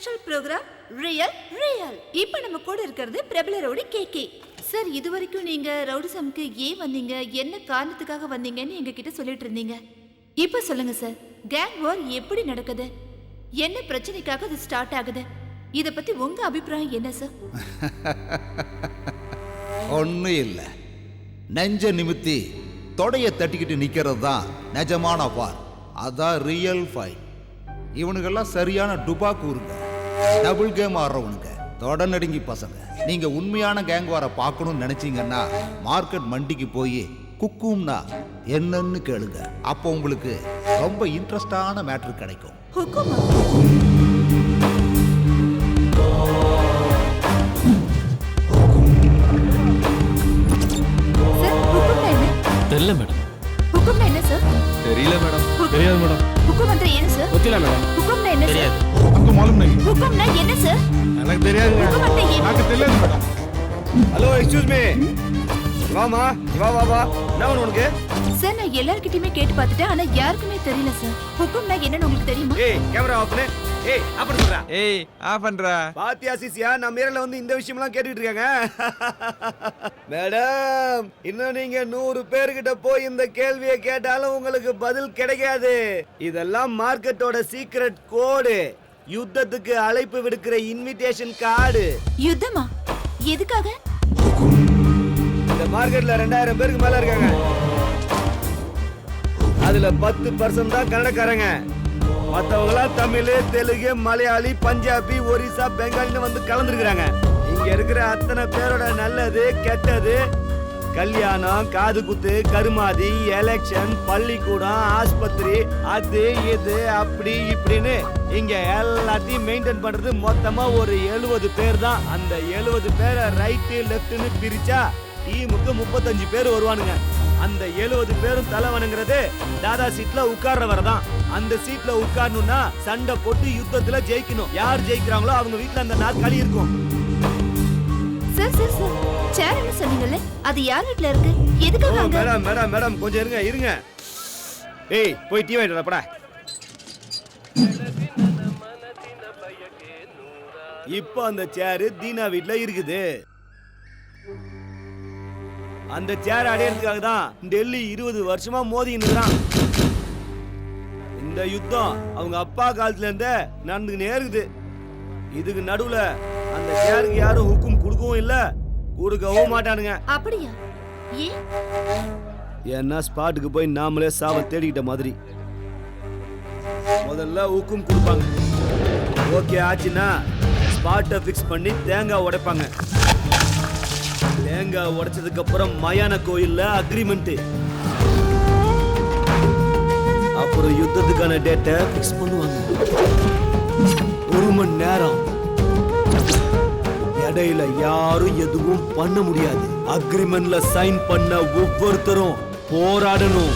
Special program real real. இப்போ நம்ம கூட இருக்கிறது பிரபல ரவுடி கேகே சார். இது வரைக்கும் நீங்க ரவுடிசம்க்கு ஏன் வந்தீங்க, என்ன காரணத்துக்காக வந்தீங்கன்னு எங்க கிட்ட சொல்லிட்டு இருந்தீங்க. இப்போ சொல்லுங்க சார், கேங் வார் எப்படி நடக்குது, என்ன பிரச்சனைக்காக அது ஸ்டார்ட் ஆகுது, இத பத்தி உங்க அபிப்பிராயம் என்ன சார்? ஒன்றும் இல்லை, நெஞ்ச நிமித்தி தொடைய தட்டிக்கிட்டு நிற்கிறது தான் நிஜமான வார். அதான் ரியல் ஃபைட். இவனுக்கெல்லாம் சரியான டுபாக்கூருங்க, டபுள் கேம் ஆடுறவனுங்க, தொட நடுங்கி பசங்க. நீங்க உண்மையான கேங் வாரை பார்க்கணும்னு நினைச்சீங்கன்னா மார்க்கெட் மண்டிக்கு போய் குக்கும்னா என்னன்னு கேளுங்க. அப்போ உங்களுக்கு ரொம்ப இன்ட்ரெஸ்டான மேட்ரு கிடைக்கும். ஹுக்குமா? சார், ஹுக்கும்னா என்ன? தெரியல மேடம். ஹுக்கும்னா என்ன சார்? தெரியல மேடம். தெரியாது மேடம். ஹுக்கும் வந்து என்ன சார்? ஒத்தில மேடம். ஹுக்கும்னா என்ன சார்? தெரியாது. हमको मालूम नहीं. ஹுக்கும்னா என்ன சார்? எனக்கு தெரியாது. ஹுக்கும் வந்து என்ன? నాకు తెలియదు మేడం. Hello, excuse me. வாமா, வா வா வா. என்ன வேணும் உனக்கு? சார், நான் எல்லார்கிட்டயுமே கேட்டு பார்த்துட்டேன், ஆனா யாருக்குமே தெரியல சார். ஹுக்கும்னா என்னன்னு உங்களுக்கு தெரியுமா? ஏய், கேமரா ஆஃப் பண்ணு. ஏய், ஆஃப் பண்ணு சொல்றா. ஏய், ஆஃப் பண்றா. பாத்தியா சிசியா, நம்ம ஏரியால வந்து இந்த விஷயம்லாம் கேட்டுட்டு இருக்காங்க. மேடம், இன்னும் நீங்க 100 பேர்கிட்ட போய் இந்த கேள்வியை கேட்டாலும் உங்களுக்கு பதில் கிடைக்காது. இதெல்லாம் மார்க்கெட்டோட சீக்ரெட் கோடு. யுத்தத்துக்கு அழைப்பு விடுக்கிற இன்விடேஷன் கார்டு. யுத்தமா? எதுக்காக? இந்த மார்க்கெட்ல 2000 பேருக்கு மேல இருக்காங்க. அதுல 10% தான் கன்னடக்காரங்க. மத்தவங்களாம் தமிழ், தெலுங்கு, மலையாளி, பஞ்சாபி, ஒரிசா, பெங்காலின்னு வந்து கலந்துருக்காங்க. இங்க இருக்கிற அத்தனை பேரோட நல்லது கெட்டது, கல்யாணம், காது குத்து, கருமாதி, எலெக்ஷன், பள்ளிக்கூடம், ஆஸ்பத்திரி, அது இது அப்படி இப்படின்னு இங்க எல்லாத்தையும் மெயின்டைன் பண்றது மொத்தமா ஒரு 70 பேர் தான். அந்த 70 பேரை ரைட்டு லெப்ட்னு பிரிச்சா டீமுக்கு 35 பேர் வருவானுங்க. அந்த 70 பேரும் தலை வணங்குறது தாதா சீட்ல உட்கார்றவரை தான். அந்த சீட்ல உட்காரணும்னா சண்டை போட்டு யுத்தத்துல ஜெயிக்கணும். யார் ஜெயிக்கிறாங்களோ அவங்க வீட்டுல அந்த நாற்காலி இருக்கும். சார் சார் சார், சேர் என்ன சொன்னீங்கல்ல, அது யார் வீட்ல இருக்கு, எதுக்காக அங்க? மேடம் மேடம் மேடம் கொஞ்சம் இருங்க இருங்க. ஏய், போய் டீ வாங்கிட்டு வாடா. இப்போ அந்த சேரு தீனா வீட்ல இருக்குது. அந்த சேர் அடையறதுக்காக தான் டெல்லி 20 வருஷமா மோதின்னு இருக்கான். இந்த யுத்தம் அவங்க அப்பா காலத்துல இருந்தே நடந்துக்கினே இருக்குது. இதுக்கு நடுவுல அந்த சேருக்கு யாரும் ஹுக்கும் கொடுக்கவும் இல்ல, கொடுக்கவும் மாட்டானுங்க. அப்படியா? ஏன்? ஏன்னா ஸ்பாட்டுக்கு போய் நாமளே சாவ தேடிக்கிட்ட மாதிரி. முதல்ல ஹுக்கும் கொடுப்பாங்க. ஓகே ஆச்சுன்னா ஸ்பாட்டை ஃபிக்ஸ் பண்ணி தேங்காய் உடைப்பாங்க. தேங்காய் உடைச்சதுக்கு அப்புறம் மயான கோயில்ல அக்ரிமெண்ட். அப்புறம் யுத்தத்துக்கான டேட்டை ஃபிக்ஸ் பண்ணுவாங்க. 1 மணி நேரம். இடையில யாரும் எதுவும் பண்ண முடியாது. அக்ரிமெண்ட்ல சைன் பண்ண ஒவ்வொருத்தரும் போராடணும்.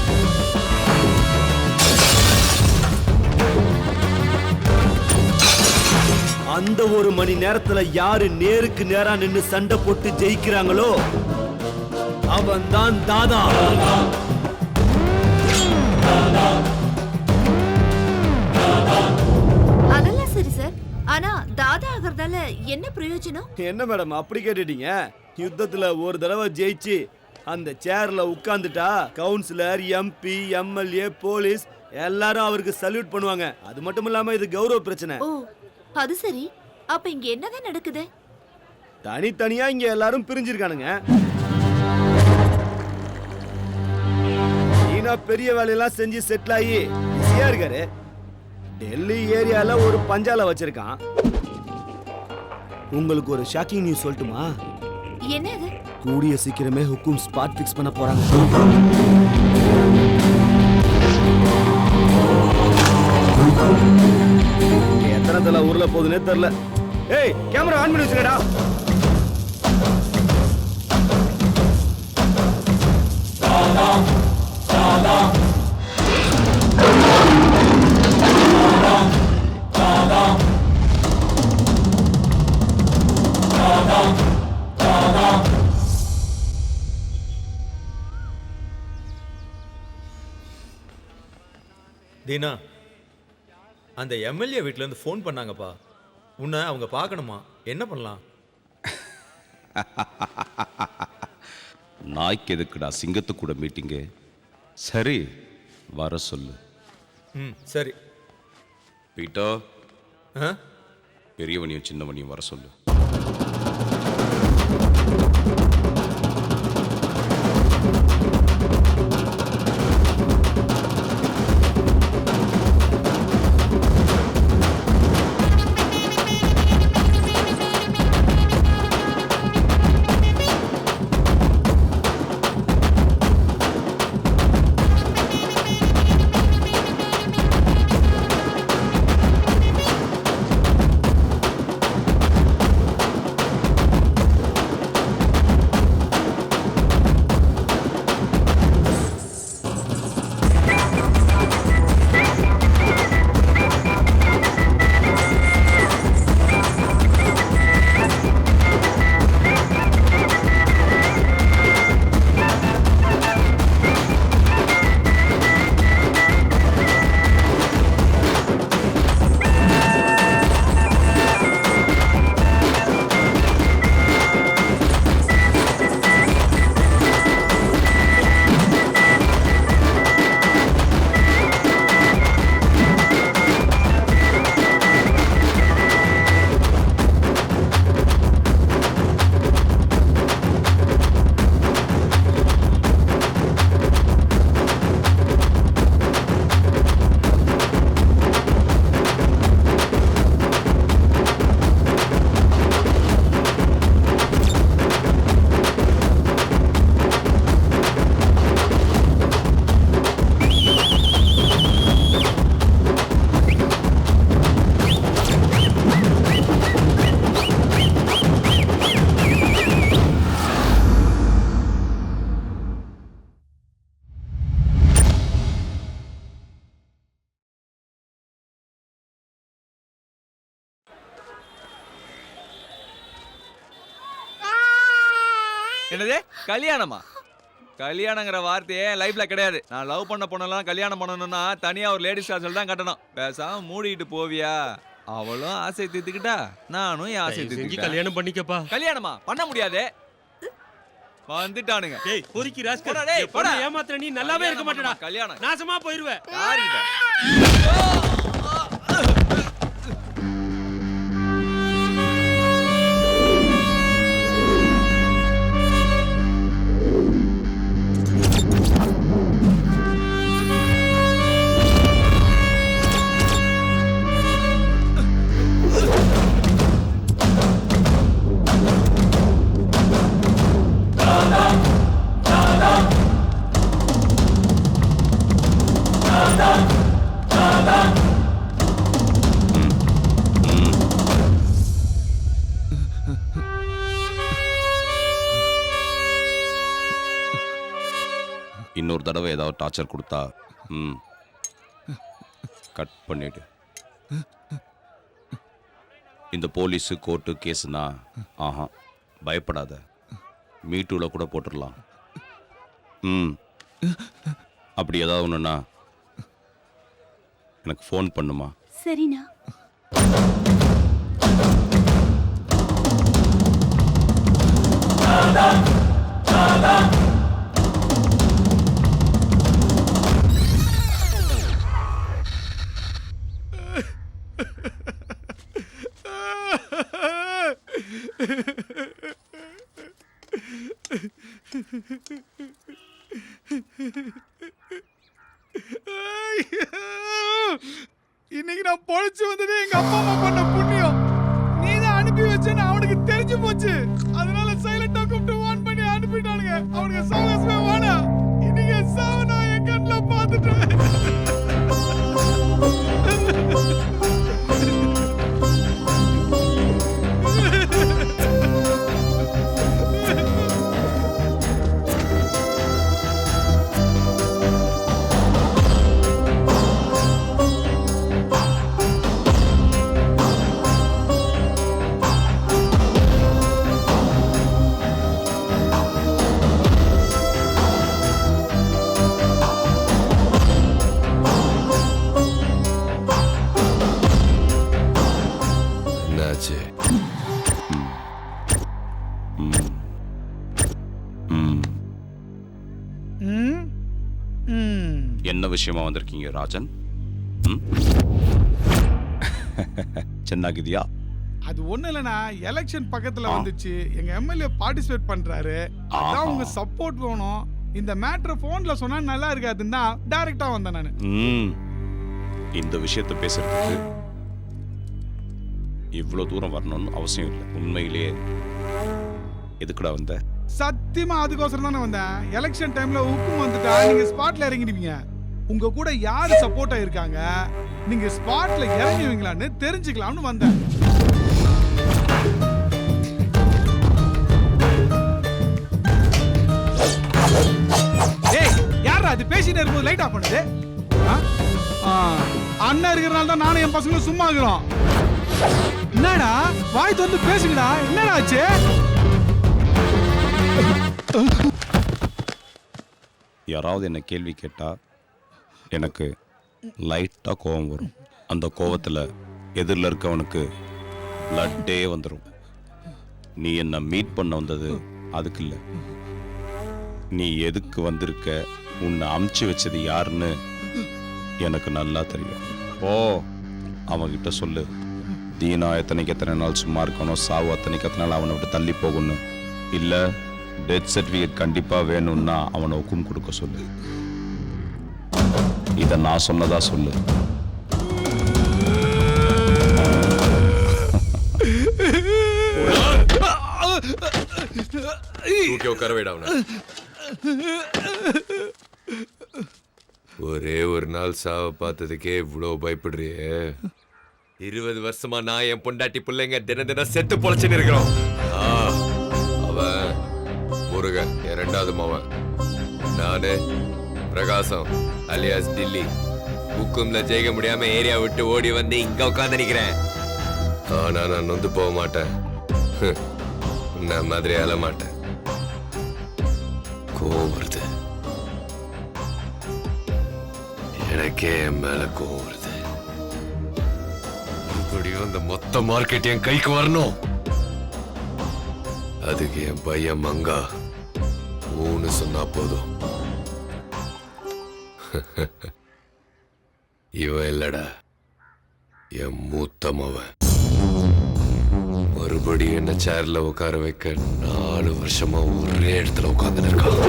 அந்த 1 மணி நேரத்துல யாரு நேருக்கு நேரா நின்னு சண்டை போட்டு ஜெயிக்கிறாங்களோ அவன் தான் தாதா. அதெல்லாம் சரி சார், ஆனா தாதா ஆகிறதால என்ன பிரயோஜனம்? என்ன மேடம் அப்படி கேட்டுட்டீங்க? யுத்தத்துல ஒரு தடவை ஜெயிச்சு அந்த சேர்ல உட்கார்ந்துட்டா கவுன்சிலர், எம்பி, எம்எல்ஏ, போலீஸ் எல்லாரும் அவருக்கு சல்யூட் பண்ணுவாங்க. அது மட்டும் இல்லாம இது கௌரவ பிரச்சனை. ஓ, அது சரி. அப்ப இங்க என்னதான் நடக்குது? தனித்தனியா இங்க எல்லாரும் பிரிஞ்சிருக்கானுங்க. ஈனா பெரிய வேலையெல்லாம் செஞ்சு செட்டில் ஆகி பிஸியா இருக்காரு. டெல்லி ஏரியால ஒரு பஞ்சால வச்சிருக்கான். உங்களுக்கு ஒரு ஷாக்கிங் நியூஸ் சொல்லட்டுமா? என்னது? கூடிய சீக்கிரமே ஹுக்கும் ஸ்பாட் ஃபிக்ஸ் பண்ண போறாங்க. எத்தனை தலை ஊர்ல போகுதுன்னே தெரியல. ஏய், கேமரா ஆன் பண்ணி வச்சுக்கடா. தீனா, அந்த எம்எல்ஏ வீட்ல இருந்து ஃபோன் பண்ணாங்கப்பா. உன்னை அவங்க பார்க்கணுமா? என்ன பண்ணலாம்? நாய்க்கு எதுக்குடா சிங்கத்து கூட மீட்டிங்கு? சரி, வர சொல்லு. சரி. பீட்டோ, ஆ பெரியவனையும் சின்னவனையும் வர சொல்லு. என்னது கல்யாணமா? கல்யாணங்கிற வார்த்தையே லைஃப்ல கிடையாது. நான் லவ் பண்ண பொண்ணெல்லாம் கல்யாணம் பண்ணணும்னா தனியா ஒரு லேடிஸ் ஹாஸ்டல் தான் கட்டணும். பேசாம மூடிட்டு போவியா? அவளும் ஆசை தீர்த்துக்கிட்டா, நானும் என் ஆசை தீர்த்துக்கிட்டேன். கல்யாணம் பண்ணிக்கப்பா. கல்யாணமா பண்ண முடியாது. வந்துட்டானுங்க. டேய் பொறுக்கி ராஸ்கல். போடா டேய், போடா. ஏமாத்துற நீ நல்லாவே இருக்க மாட்டடா. கல்யாணம் நாசமா போயிடுவே. யாரிட்ட? இன்னொரு தடவை ஏதாவது டார்ச்சர் கொடுத்தா கட் பண்ணிடு. இந்த போலீஸு கோர்ட்டு கேஸுனா பயப்படாத, மீட்டூவில் கூட போட்டுடலாம். அப்படி ஏதாவது ஒன்றுனா எனக்கு ஃபோன் பண்ணுமா? சரிண்ணா. இன்னைக்கு நான் பொழைச்சு வந்ததே எங்க அப்பா அம்மா பண்ண புண்ணியம். நீ தான் அனுப்பி வச்சேன்னு அவனுக்கு தெரிஞ்சு போச்சு. அதனால சைலண்டா கூப்பிட்டு வான் பண்ணி அனுப்பிட்டானுங்க. அவனுக்கு சாகசமே வாடா. இன்னைக்கு சாவ நான் என் கண்ணுல பார்த்துட்டேன். விஷயமா வந்திருக்கீங்க ராஜன்? ಚೆನ್ನಾಗಿದೆಯಾ? அது ஒண்ணு இல்லனா, எலெக்ஷன் பக்கத்துல வந்துச்சு. எங்க எம்எல்ஏ பார்ட்டிசிபேட் பண்றாரு. அதான் உங்க சப்போர்ட் வேணும். இந்த மேட்டரை போன்ல சொன்னா நல்லா இருக்காதுன்னு தான் டைரக்டா வந்தேன் நானு. இந்த விஷயத்தை பேசுறதுக்கு இவ்வளவு தூரம் வரணும்னு அவசியம் இல்லை. உண்மையிலேயே எதுக்குடா வந்த? சத்தியமா அதுக்கோசரம் தானே வந்தேன். எலெக்ஷன் டைம்ல உப்பும் வந்துட்டா நீங்க ஸ்பாட்ல இறங்கிடுவீங்க. உங்க கூட யாரு சப்போர்ட் ஆயிருக்காங்க, நீங்க ஸ்பாட்ல இறங்குவீங்களான்னு தெரிஞ்சுக்கலாம்னு வந்தேன். ஏய், யாரா அது பேசிட்டு இருக்கும்போது லைட் ஆஃப் பண்ணுது? அண்ணா இருக்கிறனால தான் நானும் என் பசங்களும் சும்மா இருக்கிறோம். என்னடா வாய் திறந்து பேசுங்கடா, என்னடா ஆச்சு? யாராவது என்ன கேள்வி கேட்டா எனக்கு லைட்டா கோபம் வரும். அந்த கோபத்துல எதிரில் இருக்கவனுக்கு பிளட்டே வந்துடும். நீ என்ன மீட் பண்ண வந்தது அதுக்கு இல்லை. நீ எதுக்கு வந்திருக்க, உன்னை அமுச்சு வச்சது யாருன்னு எனக்கு நல்லா தெரியும். ஓ, அவன்கிட்ட சொல்லு, தீனா எத்தனை நாள் சும்மா இருக்கணும், சாவு அத்தனை நாள் அவனை விட்டு தள்ளி போகணும். இல்லை டெத் சர்டிஃபிகேட் கண்டிப்பாக வேணும்னா அவனை ஹுக்கும் கொடுக்க சொல்லு. இதை நான் சொன்னதா சொல்லு. ஒரே ஒரு நாள் சாவை பார்த்ததுக்கே இவ்வளோ பயப்படுறியே? 20 வருஷமா நான் என் பொண்டாட்டி பிள்ளைங்க தினம் செத்து பொழைச்சுன்னு இருக்கிறோம். அவன் முருகன் என் 2வது மவன். நானு பிரகாசம் அலியாஸ் டில்லி. ஹுக்கும்ல ஜெயிக்க முடியாம ஏரியா விட்டு ஓடி வந்து இங்க உட்காந்து நிக்கிறேன். ஆனா நான் நொந்து போக மாட்டேன். நான் மாதிரி அழ மாட்டேன். கோவம் வருது, எனக்கே என் மேல கோவம் வருது. மறுபடியும் இந்த மொத்த மார்க்கெட் என் கைக்கு வரணும். அதுக்கு என் பையன் மங்கா ஊன்னு சொன்னா போதும். இவன் இல்லடா, என் மூத்த மவன். மறுபடியும் என்ன சேர்ல உட்கார வைக்க 4 வருஷமா ஒரே இடத்துல உட்கார்ந்து இருக்கான்.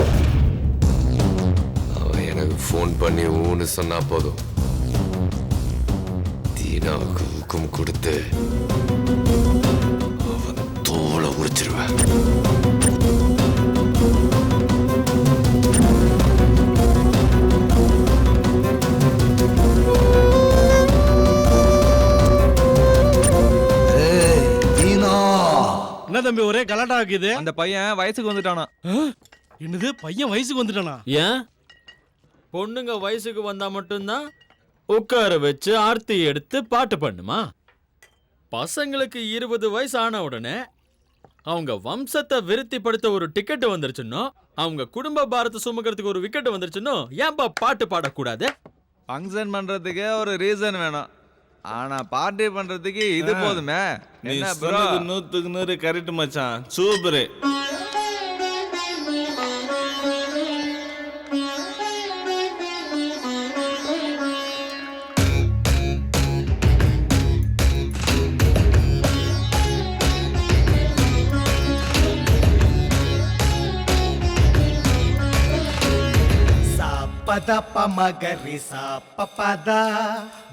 அவன் எனக்கு போன் பண்ணி ஊன்னு சொன்னா போதும், தீனாவுக்கு ஊக்கம் கொடுத்து அவன் தோலை உரிச்சிருவேன். என்ன தம்பி ஒரே கலாட்டா ஆக்குது? அந்த பையன் வயசுக்கு வந்துட்டானா. என்னது, பையன் வயசுக்கு வந்துட்டானா? ஏன் பொண்ணுங்க வயசுக்கு வந்தா மட்டும்தான் உட்கார வச்சு ஆர்த்தி எடுத்து பாட்டு பண்ணுமா? பசங்களுக்கு 20 வயசு ஆன உடனே அவங்க வம்சத்தை விருத்திப்படுத்த ஒரு டிக்கெட் வந்துருச்சுன்னோ, அவங்க குடும்ப பாரத்தை சுமக்கிறதுக்கு ஒரு விக்கெட் வந்துருச்சுன்னோ, ஏன்பா பாட்டு பாடக்கூடாது? ஃபங்க்ஷன் பண்றதுக்கு ஒரு ரீசன் வேணும். ஆனா பார்ட்டி பண்றதுக்கு இது போதுமே. என்ன ப்ரோ, 100க்கு 100 கரெக்ட் மச்சான், சூப்பர். ಪದ ಪಮಗರಿ ಸಾ ಪಪದ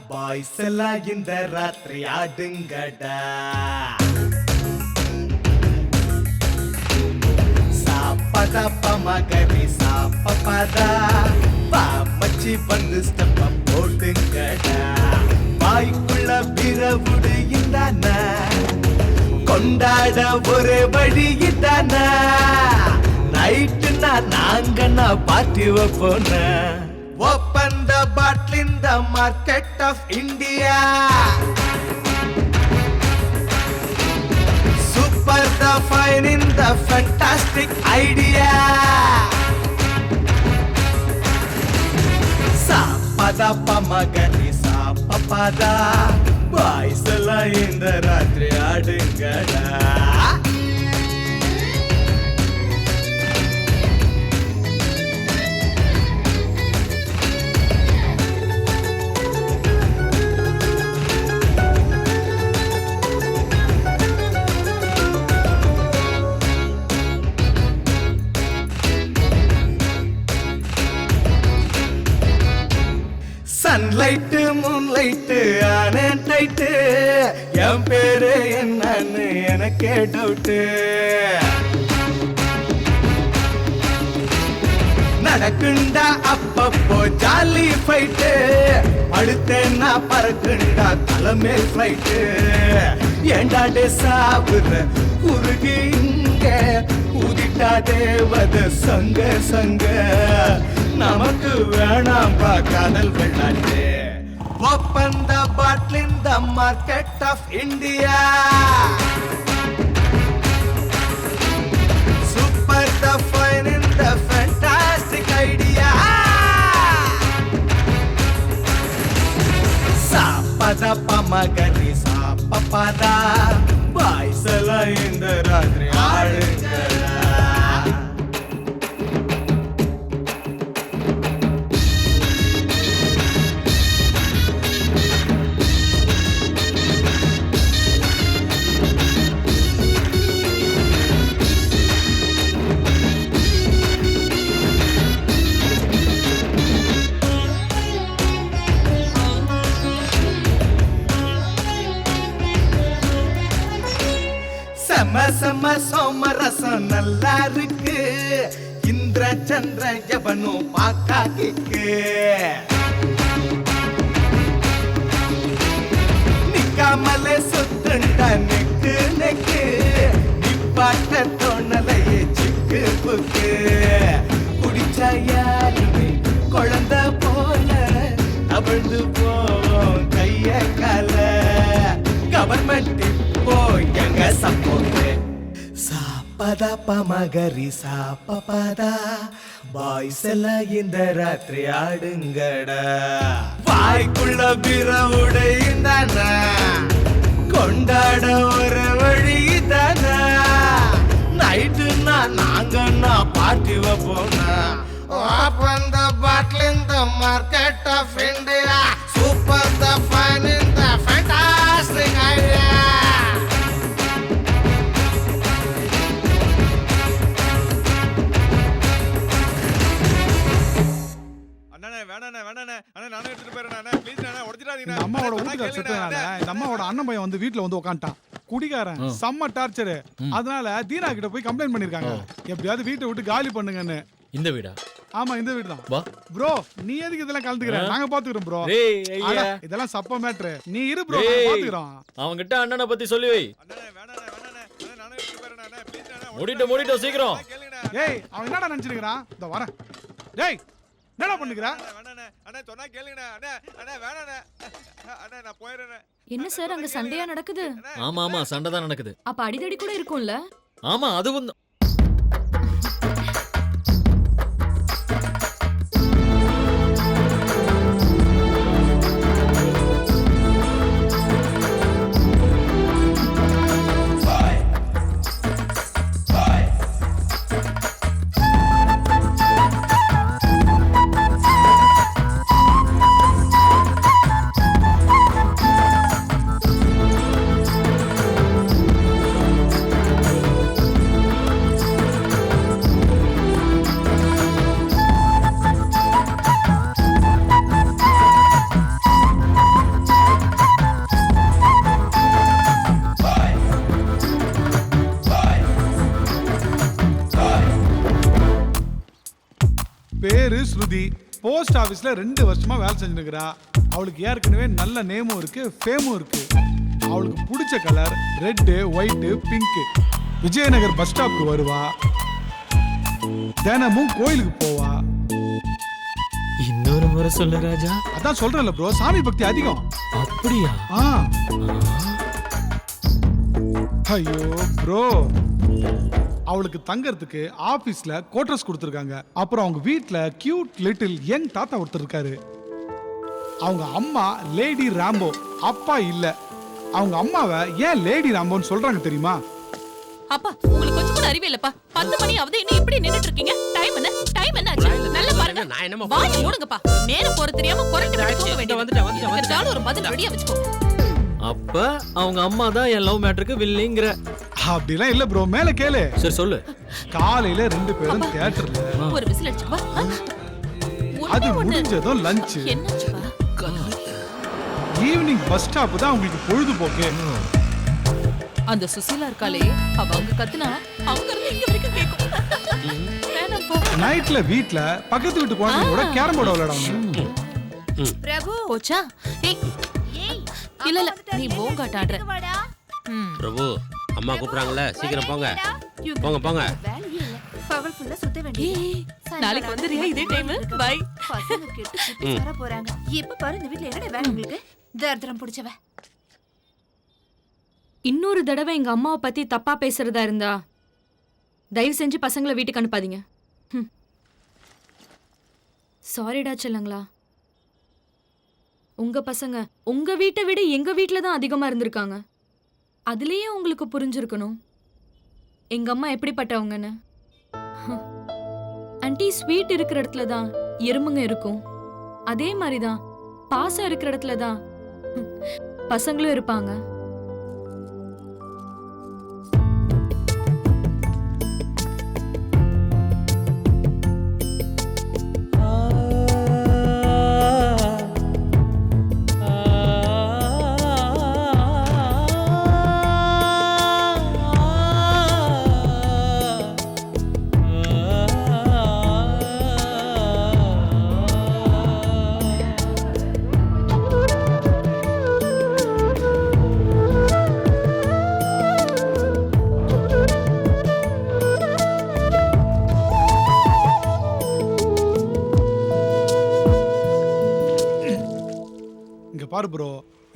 ಬಾಯ್ಸ್ ಎಲ್ಲ இந்த ராத்திரி ஆடுங்கடா. சா பத பமகரி சா பபத பா மச்சி வந்து ஸ்டெப் போடுங்கடா. வாய்க்குள்ள பிறவுடு இந்தான கொண்டாட ஒரு வழி இதான. நைட்டுனா நாங்க பார்ட்டி வைப்போன. Open the bottle in the market of India. Super the fine in the fantastic idea. சா பத பமகரி சா பபத பாய்ஸ் எல்லாம் இந்த ராத்திரி ஆடுங்கடா. சன்லைட்டு மூன்லைட்டு ஆனே டைட்டு என் பேரு என்னன்னு எனக்கே டவுட்டு நடக்குண்டா அப்பப்போ ஜாலி ஃபைட்டு அடுத்தேன்னா பறக்குண்டா தலைமேல் ஃபிளைட்டு ஏண்டாடே சாவுற உருகி இங்க ஊதிட்டா தேவத சங்க சங்க நமக்கு வேணாம்பா காதல் வெள்ளாட்டு open the bottle in the market of India super the fine in the fantastic idea சாப்பத பமகரி சாப்பதா பாய்சல இந்த ராத்திரி ஆளுங்களா செம செம சோமரசம் நல்லா இருக்கு இந்திர சந்திர எவனும் பாக்காக்கு நிக்காமலே சுத்துண்டா நெக்கு நெக்கு நிப்பாட்ட தோணலையே சிக்கு புக்கு குடிச்சா யாருமே குழந்தை போல அவிழ்ந்து போவோம் கைய கால கவர்மெண்ட் எங்க சப்போர்ட் சாப்பதா பமகரி சாப்பதா பாய்ஸ் எல்லாம் இந்த ராத்திரி ஆடுங்கடா வாய்க்குள்ள பிறவுடை தானா கொண்டாட ஒரு வழி தானா நைட்டுனா நாங்கன்னா பார்ட்டி வைப்போம்னா open the bottle in the market of India super the fine in the fantastic idea அம்மாவோட வீட்டுக்கார செத்தனால இந்த அம்மாவோட அண்ணன் பையன் வந்து வீட்டுல வந்து உட்காந்துட்டான் குடிகாரன் செம்ம டார்ச்சரு அதனால தீனா கிட்ட போய் கம்ப்ளைண்ட் பண்ணிருக்காங்க எப்படியாவது வீட்டை விட்டு காலி பண்ணுங்கன்னு இந்த வீடா? ஆமா இந்த வீடு தான். வா ப்ரோ நீ எதுக்கு இதெல்லாம் கலந்துக்கிற நாங்க பாத்துக்கிறோம் ப்ரோ. டேய் ஐயா இதெல்லாம் சப்ப மேட்ரு நீ இரு ப்ரோ பாத்துக்கிறோம். அவங்க கிட்ட அண்ணனை பத்தி சொல்லி வை. மூடிட்டு சீக்கிரம். ஏய் அவன் என்னடா நினைச்சிருக்கான் இந்த வரேன். டேய் என்னடா பண்ணுகிறா? அண்ணா சொன்னா கேளுங்கண்ணா. அண்ணா அண்ணா வேணாண்ணா. அண்ணா நான் போயிடுறேன். என்ன சார் அங்க சண்டையா நடக்குது? ஆமா சண்டை தான் நடக்குது. அப்ப அடிதடி கூட இருக்கும்ல? ஆமா அதுவும் பேரு ஸ்ருதி. போஸ்ட் ஆபீஸ்ல 2 வருஷமா வேலை செஞ்சுருக்கிறா. அவளுக்கு ஏற்கனவே நல்ல நேமும் இருக்கு ஃபேமும் இருக்கு. அவளுக்கு பிடிச்ச colour red white pink. Vijayanagar bus ஸ்டாப்க்கு வருவா. தினமும் கோயிலுக்கு போவா. இன்னொரு முறை சொல்லு ராஜா. அதான் சொல்றேன்ல ப்ரோ சாமி பக்தி அதிகம். அப்படியா? ஐயோ ப்ரோ அவளுக்கு தங்கறதுக்கு ஆபீஸ்ல குவார்டர்ஸ் கொடுத்துருக்காங்க. அப்புறம் அவங்க வீட்ல கியூட் லிட்டில் யங் தாத்தா ஒருத்தர் இருக்காரு. அவங்க அம்மா லேடி ராம்போ. அப்பா இல்ல. அவங்க அம்மாவை ஏன் லேடி ராம்போன்னு சொல்றாங்க தெரியுமா? அப்பா உங்களுக்கு கொஞ்சம் கூட அறிவே இல்லப்பா. 10 மணி ஆகுது இன்னும் இப்படி நின்னுட்டு இருக்கீங்க. டைம் என்ன ஆச்சு? நல்லா பாருங்க. வாங்க ஓடுங்கப்பா. நேரம் போற தெரியாம குரட்டை விட்டு தூங்க வேண்டியது. வந்துட்டாலும் ஒரு பதில் ரெடியா வெச்சுக்கோ. அப்ப அவங்க அம்மா தான் என் லவ் மேட்டருக்கு வில்லிங்கற. அப்படிலாம் இல்ல ப்ரோ மேல கேளு. சரி சொல்லு. காலையில 2 பேரும் தியேட்டர்ல ஒரு விசில் அடிச்சு வா. அது முடிஞ்சதும் லஞ்ச். என்னாச்சுப்பா? ஈவினிங் பஸ் ஸ்டாப் தான் உங்களுக்கு பொழுதுபோக்கு. அந்த சுசீலா இருக்காளே, அவங்க கத்துனா அவங்க இருந்து இங்க வரைக்கும் கேக்கும். வேணாம் போ. நைட்ல வீட்ல பக்கத்து வீட்டு குழந்தைங்களோட கேரம் போர்டு விளையாடுவாங்க. பிரபு போச்சா? ஏய் ஏய் இல்ல இல்ல நீ போங்காட்ட ஆடுற. பிரபு அம்மா கூப்பிடுறாங்கல்ல, சீக்கிரம் போங்க. போங்க போங்க. வேலையே இல்ல. பகல் ஃபுல்லா சுத்த வேண்டியது. நாளைக்கு வந்துறியா இதே டைம்? பை. பசங்க கெட்டு சுத்தி வர போறாங்க. எப்ப பாரு இந்த வீட்ல என்னடா வேலை உங்களுக்கு? தர்தரம் பிடிச்சவ. இன்னொரு தடவை எங்க அம்மாவை பத்தி தப்பா பேசுறதா இருந்தா தயவு செஞ்சு பசங்களை வீட்டுக்கு அனுப்பாதீங்க. சாரிடா செல்லங்களா. உங்க பசங்க உங்க வீட்டை விட எங்க வீட்டுல தான் அதிகமா இருந்திருக்காங்க. அதுலயே உங்களுக்கு புரிஞ்சிருக்கணும் எங்க அம்மா எப்படிப்பட்டவங்கன்னு. ஆண்டி, ஸ்வீட் இருக்கிற இடத்துல தான் எறும்புங்க இருக்கும். அதே மாதிரிதான் பாசம் இருக்கிற இடத்துல தான் பசங்களும் இருப்பாங்க. பாரு ப்ரோ,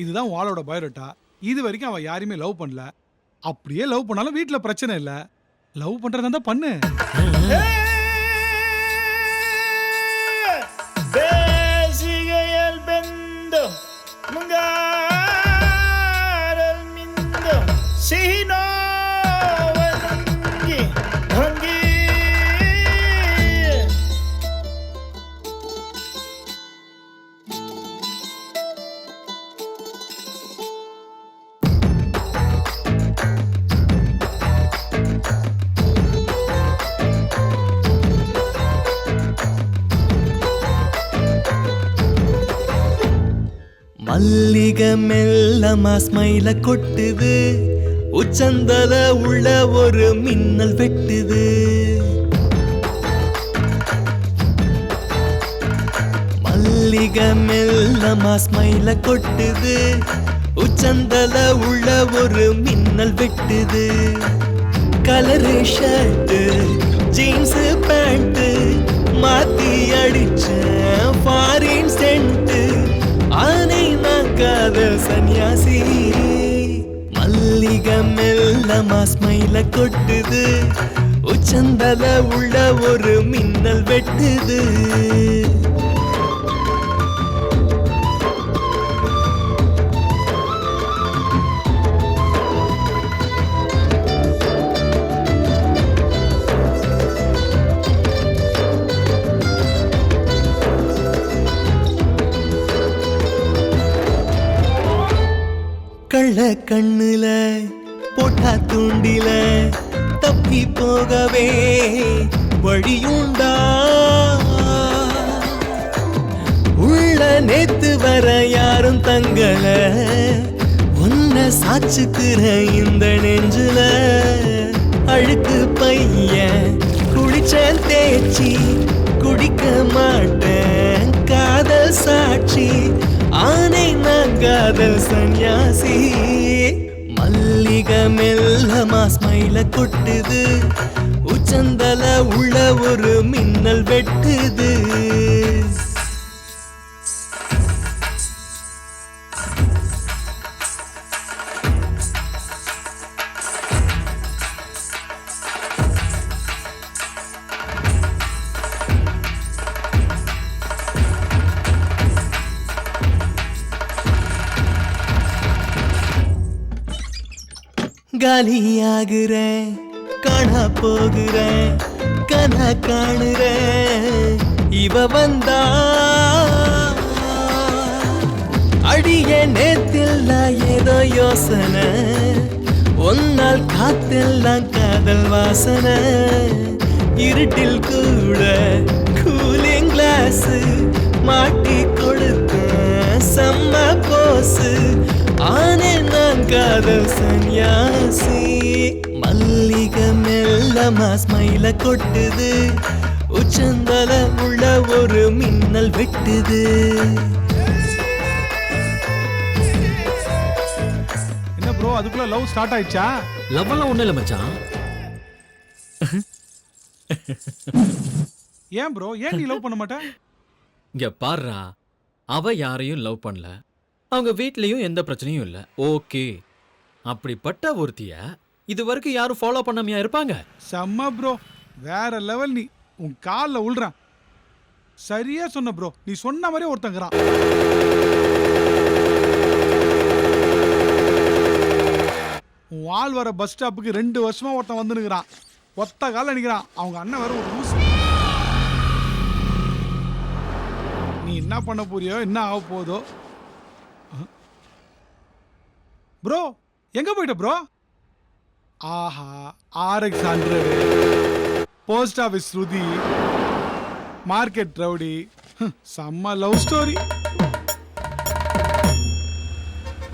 இதுதான் வாளோட பயோடேட்டா. இது வரைக்கும் அவன் யாரையுமே லவ் பண்ணல. அப்படியே லவ் பண்ணாலும் வீட்ல பிரச்சனை இல்ல. லவ் பண்றதா இருந்தா பண்ணு. மல்லிகை மெல்லமா ஸ்மைல கொட்டுது, உச்சந்தல உள்ள ஒரு மின்னல் வெட்டுது. மல்லிகை மெல்லமா ஸ்மைல கொட்டுது, உச்சந்தல உள்ள ஒரு மின்னல் வெட்டுது. கலரு ஷர்ட் ஜீன்ஸ் பேண்ட் மாத்தி அடிச்ச ஃபாரின் சென்ட். ஆனை நான் காதல் சன்னியாசி. மல்லிகை மெல்லமா ஸ்மைல கொட்டுது, உச்சந்தல உள்ள ஒரு மின்னல் வெட்டுது. கள்ள கண்ணுல போட்டா தூண்டில தப்பி போகவே வழியுண்டா. உள்ள நேத்து வர யாரும் தங்கல, உன்னை சாச்சுக்கிற இந்த நெஞ்சுல. அழுக்கு பையன் குடிச்சேன் தேய்ச்சி, குடிக்க மாட்டேன் காதல் சாட்சி. ஆனை நான் காதல் சன்னியாசி. மல்லிகை மெல்லமா ஸ்மைல கொட்டுது, உச்சந்தல உள்ள ஒரு மின்னல் வெட்டுது. காலியாகிறேன், காணா போகிறேன், கனா காணுறேன். இவ வந்தா அடிய நேத்தில்லாம் ஏதோ யோசனை. ஒன்னால் காத்தெல்லாம் காதல் வாசனை. இருட்டில் கூட கூலிங் கிளாஸ் மாட்டி கொடுத்த செம்ம போ ரோஸ் ஆனே நான் காதல் சன்யாசி மல்லிகை மெல்லமா ஸ்மைல கொட்டுது உச்சந்தல உள்ள ஒரு மின்னல் வெட்டுது என்ன ப்ரோ அதுக்குள்ள லவ் ஸ்டார்ட் ஆயிடுச்சா? லவ் எல்லாம் ஒண்ணும் இல்ல மச்சான். ஏன் ப்ரோ ஏன் நீ லவ் பண்ண மாட்ட? இங்க பாருடா, அவ யாரையும் லவ் பண்ணல, அவங்க வீட்லயும் எந்த பிரச்சனையும் இல்ல. ஓகே, அப்படிப்பட்ட ஒருத்திய இது வரைக்கும் யாரும் ஃபாலோ பண்ணாமையா இருப்பாங்க? செம்ம ப்ரோ, வேற லெவல். நீ உன் காலில் உள்றான். சரியா சொன்ன ப்ரோ, நீ சொன்ன மாதிரி ஒருத்தங்கிறான். உன் ஆள் வர பஸ் ஸ்டாப்புக்கு 2 வருஷமா ஒருத்தன் வந்து நிற்கிறான். ஒத்த கால நிற்கிறான். அவங்க அண்ணன் வேற ஒரு லூஸ். நீ என்ன பண்ண போறியோ என்ன ஆக போதோ. ப்ரோ எங்க போயிட்ட ப்ரோ? ஆஹா, RX 100, போஸ்ட் ஆஃபீஸ் ஸ்ருதி, மார்க்கெட் ரவுடி, செம்ம லவ் ஸ்டோரி.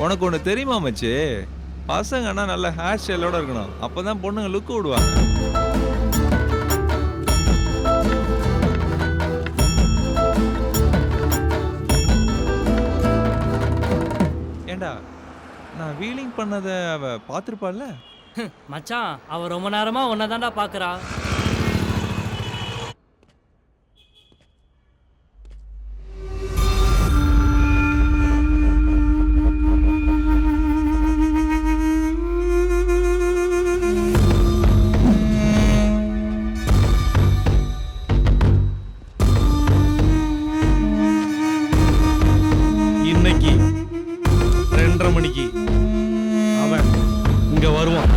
உனக்கு ஒன்று தெரியுமா மச்சி, பசங்கன்னா நல்ல ஹேர் ஸ்டைலோட இருக்கணும், அப்பதான் பொண்ணுங்க லுக்கு விடுவாங்க. ஏண்டா நான் வீலிங் பண்ணதை அவ பார்த்துருப்பாள்ல? மச்சான், அவ ரொம்ப நேரமா உன்னை தான்டா பாக்குறா. இன்னைக்கு 2:30 மணிக்கு அவன் இங்க வருவான்.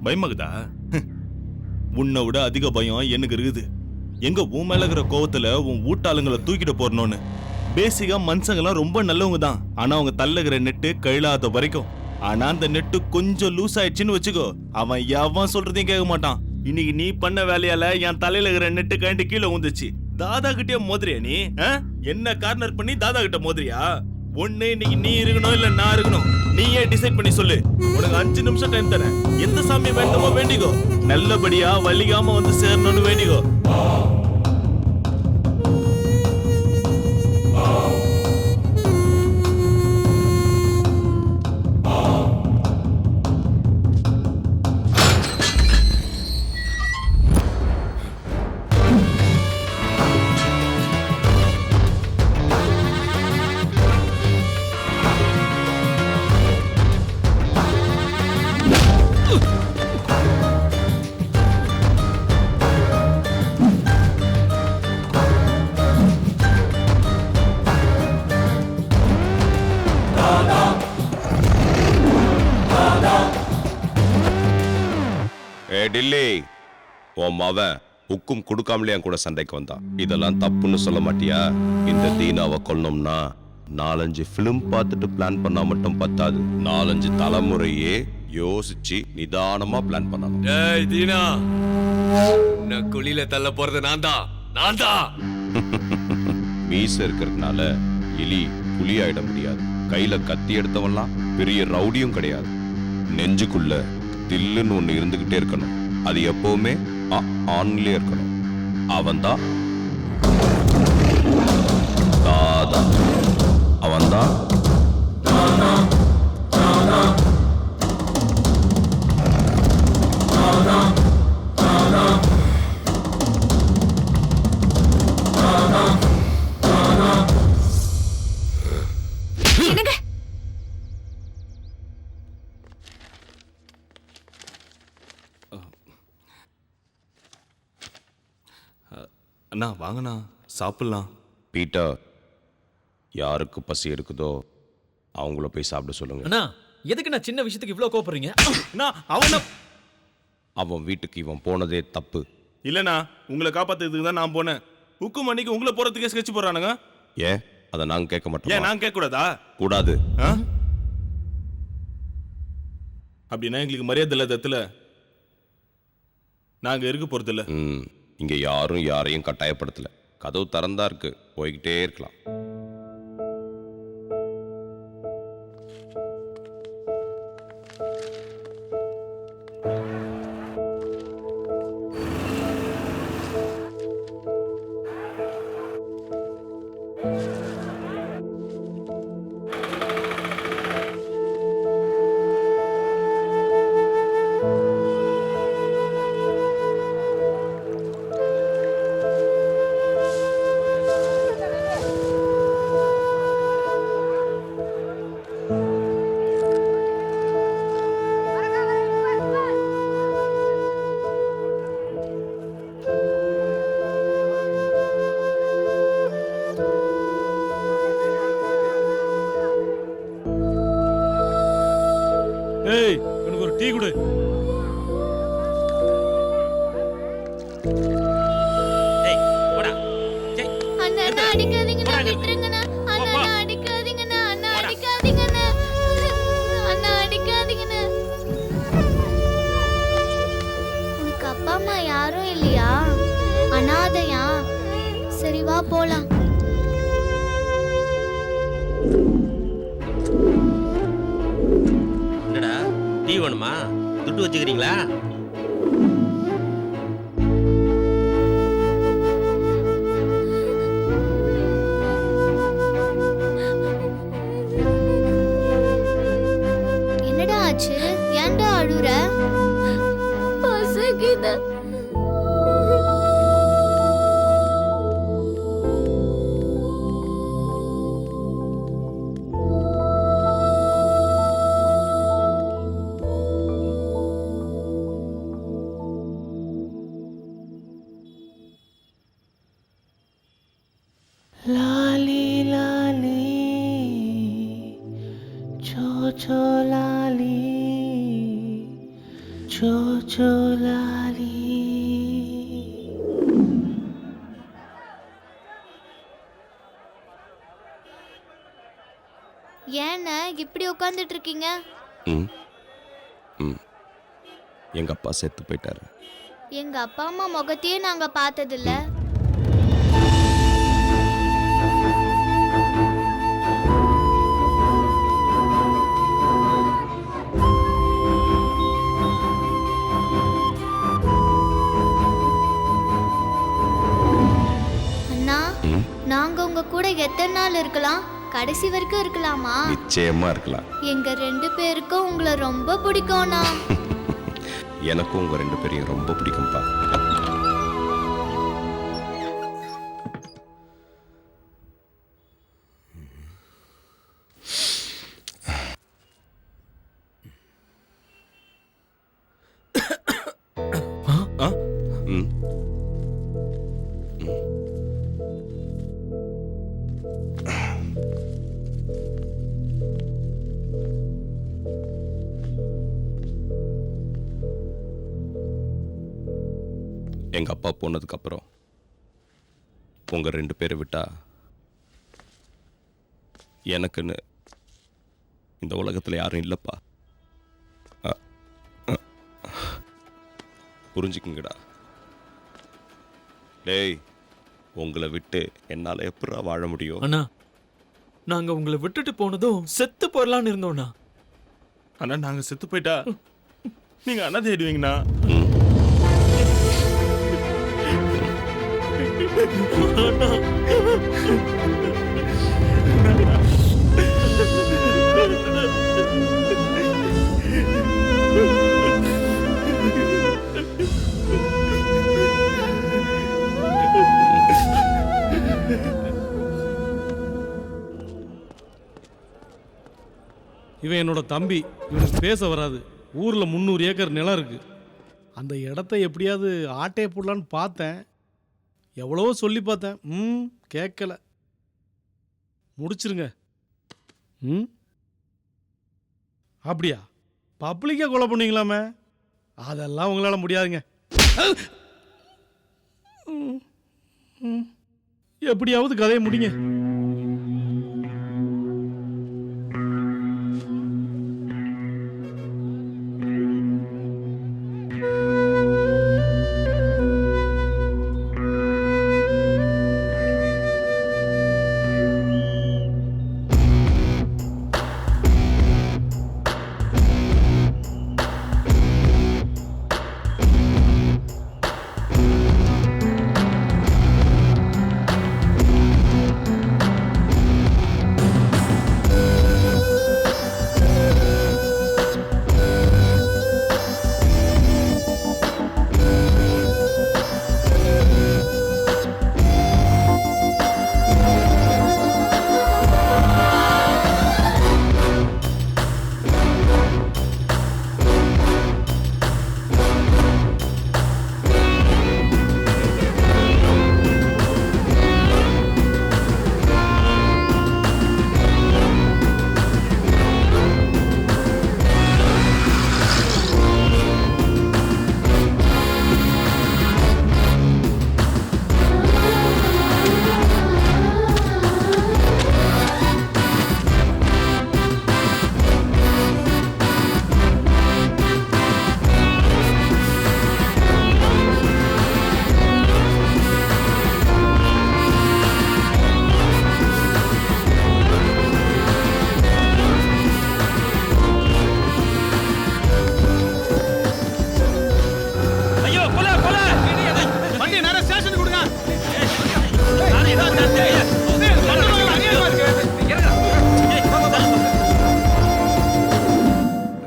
பயமாகுதா? உன்னை விட அதிக பயம் எனக்கு இருக்குது. எங்க உன் மேல இருக்கிற கோவத்துல உன் வீட்டாளுங்களை தூக்கிட்டு போறணும்னு. பேசிக்கா மனுஷங்கெல்லாம் ரொம்ப நல்லவங்க தான். ஆனா அவங்க தள்ளுகிற நெட்டு கழாத வரைக்கும். ஆனா அந்த நெட்டு கொஞ்சம் லூஸ் ஆயிடுச்சுன்னு வச்சுக்கோ, அவன் எவன் சொல்றதையும் கேட்க மாட்டான். இன்னைக்கு நீ பண்ண வேலையால என் தலையில இருக்கிற நெட்டு கழண்டு கீழே வந்துச்சு. தாதா கிட்டே மோதிரியா நீ? என்ன கார்னர் பண்ணி தாதா கிட்ட மோதிரியா? ஒண்ணு இன்னைக்கு நீ இருக்கணும் இல்ல நான் இருக்கணும். நீயே டிசைட் பண்ணி சொல்லு. உனக்கு 5 நிமிஷம் டைம் தரேன். எந்த சாமி வேண்டுமோ வேண்டிக்கோ. நல்லபடியா வலிக்காம வந்து சேரணும்னு வேண்டிக்கோ. டில்லி, உன் மவன் உக்கும் கொடுக்காமலே என் கூட சண்டைக்கு வந்தான். இதெல்லாம் தப்புன்னு சொல்ல மாட்டியா? இந்த தீனாவை கொல்லணும்னா 4-5 பிலிம் பார்த்துட்டு பிளான் பண்ணா மட்டும் பத்தாது. 4-5 தலைமுறையே யோசிச்சு நிதானமா பிளான் பண்ணணும். டேய் தீனா, உன்னை குழியில தள்ள போறது நான் தான். மீச இருக்கிறதுனால எலி புலி ஆயிட முடியாது. கையில கத்தி எடுத்தவன்லாம் பெரிய ரவுடியும் கிடையாது. நெஞ்சுக்குள்ள தில்லுன்னு ஒண்ணு இருந்துகிட்டே இருக்கணும். அது எப்பவுமே ஆன்லயே இருக்கணும். அவன்தான் தாதா. அவன்தான் அண்ணா வாங்கண்ணா சாப்பிடலாம். பீட்டர், யாருக்கு பசி இருக்குதோ அவங்கள போய் சாப்பிட சொல்லுங்க. அண்ணா எதுக்கு நான் சின்ன விஷயத்துக்கு இவ்வளவு கோபப்படுறீங்க? அவன் வீட்டுக்கு இவன் போனதே தப்பு. இல்லண்ணா, உங்களை காப்பாத்துறதுக்கு தான் நான் போனேன். ஹுக்கும் அன்னைக்கு உங்களை போறதுக்கே ஸ்கெட்ச் போறானுங்க. ஏன் அதை நாங்க கேட்க மாட்டோம்? ஏன் நான் கேட்க கூடாதா? கூடாது. அப்படின்னா எங்களுக்கு மரியாதை இல்லாதத்துல நாங்க இருக்க போறது இல்ல. இங்க யாரும் யாரையும் கட்டாயப்படுத்தல. கதவு திறந்தா இருக்கு, போய்கிட்டே இருக்கலாம். ஏய், எனக்கு ஒரு டீ கொடு. அண்ணா அடிக்காதீங்கண்ணா, விட்டுருங்கண்ணா. அண்ணா அடிக்காதீங்கண்ணா, அண்ணா அடிக்காதீங்கண்ணா, அண்ணா அடிக்காதீங்கண்ணா. உனக்கு அப்பா அம்மா யாரும் இல்லையா? அனாதையா? சரி வா போலாம். என்னடா டீ வேணுமா? துட்டு வச்சுக்கிறீங்களா? என்னடா ஆச்சு? ஏன்டா அழுற? பசிக்குது. लाली लाली छो छो लाली சோச்சோலாலி. ஏன்னா இப்படி உட்காந்துட்டு இருக்கீங்க? ம் ம் எங்க அப்பா செத்து போயிட்டாரு. எங்க அப்பா அம்மா முகத்தையே நாங்க பார்த்ததில்ல. அண்ணா, நாங்க உங்க கூட எத்தனை நாள் இருக்கலாம்? கடைசி வரைக்கும் இருக்கலாமா? நிச்சயமா இருக்கலாம். எங்க 2 பேருக்கும் உங்களை ரொம்ப பிடிக்கும்ண்ணா. எனக்கும் உங்க 2 பேரையும் ரொம்ப பிடிக்கும்பா. ம் எங்க அப்பா போனதுக்கு அப்புறம் உங்க 2 பேரை விட்டா எனக்குன்னு இந்த உலகத்துல யாரும் இல்லப்பா. புரிஞ்சுக்குங்கடா. டேய், உங்களை விட்டு என்னால எப்படா வாழ முடியும்? அண்ணா, நாங்க உங்களை விட்டுட்டு போனதும் செத்து போயிடலான்னு இருந்தோம்ண்ணா. ஆனா நாங்க செத்து போயிட்டா நீங்க அண்ணா தேடுவீங்கண்ணா. இவன் என்னோட தம்பி. இவனுக்கு பேச வராது. ஊர்ல 300 ஏக்கர் நிலம் இருக்கு. அந்த இடத்த எப்படியாவது ஆட்டையை போடலான்னு பார்த்தேன். எவ்வளவோ சொல்லி பார்த்தேன். கேட்கல. முடிச்சிருங்க. அப்படியா? பப்ளிக்கா கொலை பண்ணீங்களாமே? அதெல்லாம் உங்களால முடியாதுங்க. எப்படியாவது கதையை முடிங்க.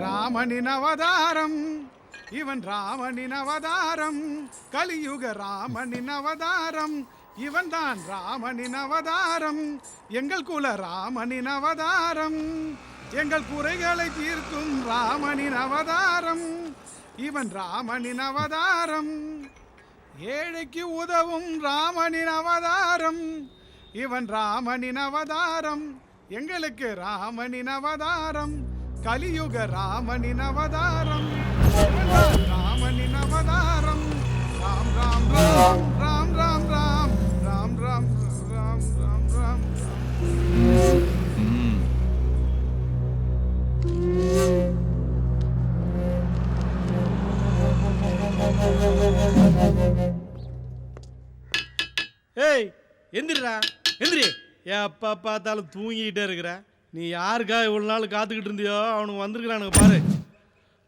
ராமனின் அவதாரம், இவன் ராமனின் அவதாரம், கலியுக ராமனின் அவதாரம், இவன் தான் ராமனின் அவதாரம், எங்கள் குல ராமனின் அவதாரம், எங்கள் குறைகளை தீர்க்கும் ராமனின் அவதாரம், இவன் ராமனின் அவதாரம், ஏழைக்கு உதவும் ராமனின் அவதாரம், இவன் ராமனின் அவதாரம், எங்களுக்கு ராமனின் அவதாரம், கலியுக ராமனின் அவதாரம் ராமனின் அவதாரம் ராம் ராம் ராம் ராம் ராம் ராம் ராம் ராம் ராம் ராம் ராம் ஏய் எந்திரிடா எந்திரி எப்போ பார்த்தாலும் தூங்கிக்கிட்டே இருக்கிற. நீ யாருக்கா இவ்வளோ நாள் காத்துக்கிட்டு இருந்தியோ அவனுக்கு வந்திருக்கிறானுங்க பாரு.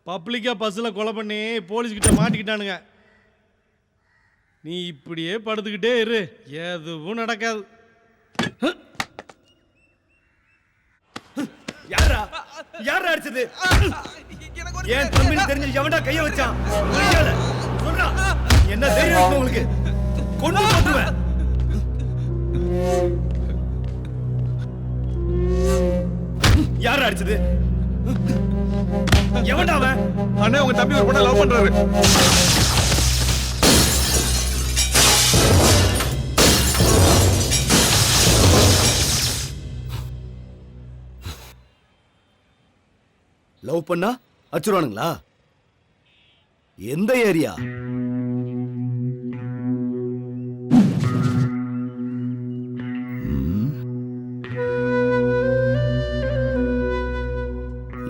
பப்ளிக்காக பஸ்ஸில் கொலை பண்ணி போலீஸ்கிட்ட மாட்டிக்கிட்டானுங்க. நீ இப்படியே படுத்துக்கிட்டே இரு, எதுவும் நடக்காது. யாரா யாரா அடிச்சது? ஏன் தம்பின்னு தெரிஞ்சு எவன்டா கைய வச்சான்? சொல்றா, என்ன தைரியம் உங்களுக்கு? கொண்டு போட்டுவேன். யாரா அடிச்சது? எவன்டா அவன்? அண்ணே உங்க தம்பி ஒரு பொண்ணை லவ் பண்றாரு. லவ் பண்ணா அச்சுருவானுங்களா? எந்த ஏரியா?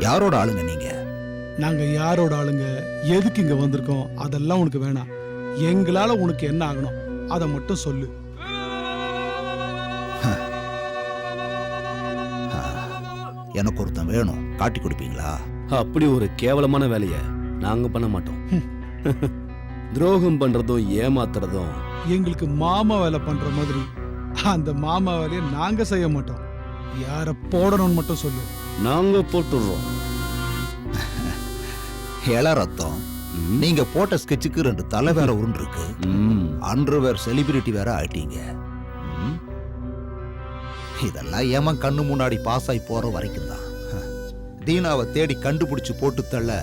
யாரோட ஆளுங்க நீங்க? நாங்க யாரோட ஆளுங்க, எதுக்கு இங்க வந்திருக்கோம் அதெல்லாம் உனக்கு வேணாம். எங்களால உனக்கு என்ன ஆகணும் அதை மட்டும் சொல்லு. எனக்கு ஒருத்தன் வேணும், காட்டி கொடுப்பீங்களா? அப்படி ஒரு கேவலமான வேலைய நாங்க பண்ண மாட்டோம். துரோகம் பண்றதும் ஏமாத்துறதும் எங்களுக்கு மாமா வேலை பண்ற மாதிரி அந்த மாமா வேலையை நாங்க செய்ய மாட்டோம். யார போடணும்னு மட்டும் சொல்லு, நாங்க போட்டுடுறோம். இள ரத்தம், நீங்க போட்ட ஸ்கெட்சுக்கு 2 தலை வேற உருண்டு இருக்கு. அண்டர்வேர் செலிபிரிட்டி வேற ஆயிட்டீங்க. இதெல்லாம் ஏமா கண்ணு முன்னாடி பாஸ் ஆகி போற வரைக்கும் தான். தீனாவை தேடி கண்டுபிடிச்சு போட்டு தள்ள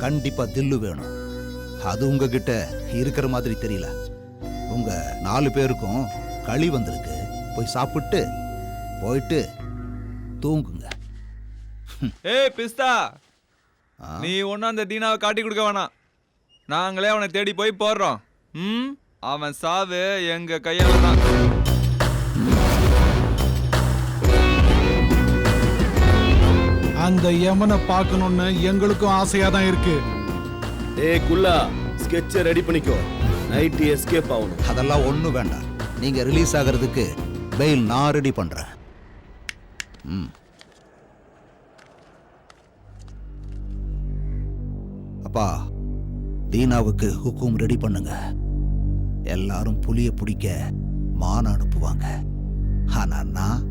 கண்டிப்பா தில்லு வேணும். அது உங்ககிட்ட இருக்கிற மாதிரி தெரியல. உங்க 4 பேருக்கும் களி வந்திருக்கு. போய் சாப்பிட்டு போயிட்டு தூங்குங்க. ஏய் பிஸ்தா, நீ ஒன்னும் அந்த தீனாவை காட்டி கொடுக்க வேணாம். நாங்களே அவனை தேடி போய் போடுறோம். அவன் சாவு எங்க கையால தான். அந்த யமனை பார்க்கணும்னு எங்களுக்கும் ஆசையா தான் இருக்கு. ஏய் குல்லா, ஸ்கெட்சை ரெடி பண்ணிக்கோ. நைட் எஸ்கேப் ஆகணும். அதெல்லாம் ஒன்றும் வேண்டாம். நீங்க ரிலீஸ் ஆகிறதுக்கு பெயில் நான் ரெடி பண்றேன். அப்பா, தீனாவுக்கு ஹுக்கும் ரெடி பண்ணுங்க. எல்லாரும் புலிய பிடிக்க மான் அனுப்புவாங்க. ஆனா நான்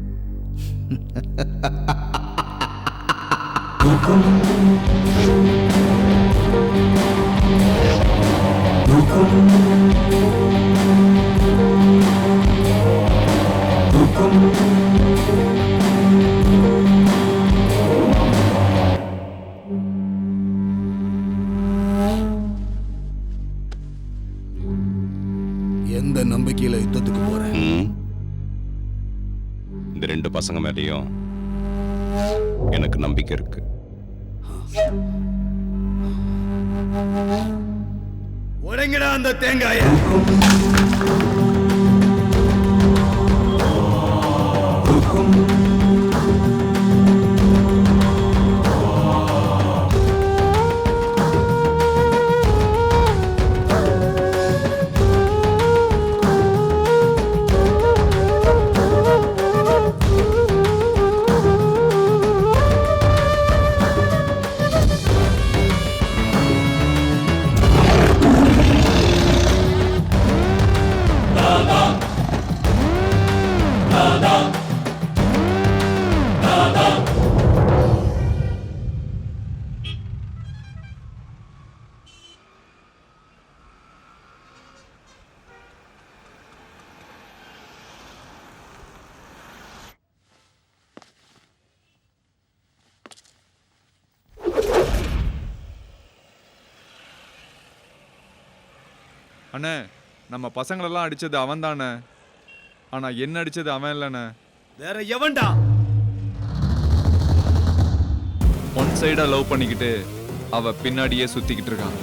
எந்த நம்பிக்கையில யுத்தத்துக்கு போறேன்? இந்த 2 பசங்க மேலேயும் எனக்கு நம்பிக்கை இருக்கு. உடைங்கடா அந்த தேங்காய. அண்ணே, நம்ம பசங்களெல்லாம் அடிச்சது அவன் தானே. ஆனா என்ன அடிச்சது அவன் இல்லைண்ணே. வேற எவன்டா? ஒன் சைடா லவ் பண்ணிக்கிட்டு அவ பின்னாடியே சுத்திக்கிட்டு இருக்கான்.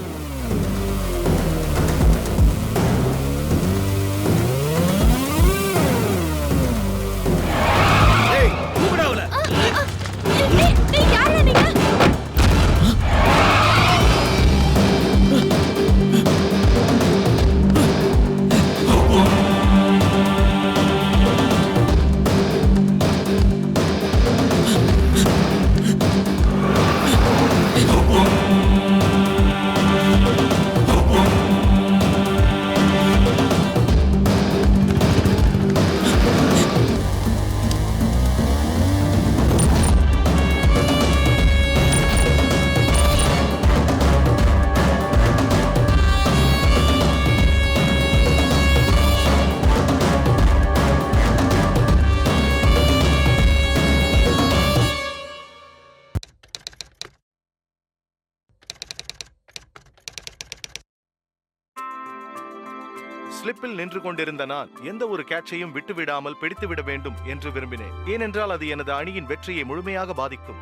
ஸ்லிப்பில் நின்று கொண்டிருந்த நான் எந்த ஒரு கேட்சையும் விட்டுவிடாமல் பிடித்துவிட வேண்டும் என்று விரும்பினேன். ஏனென்றால் அது எனது அணியின் வெற்றியை முழுமையாக பாதிக்கும்.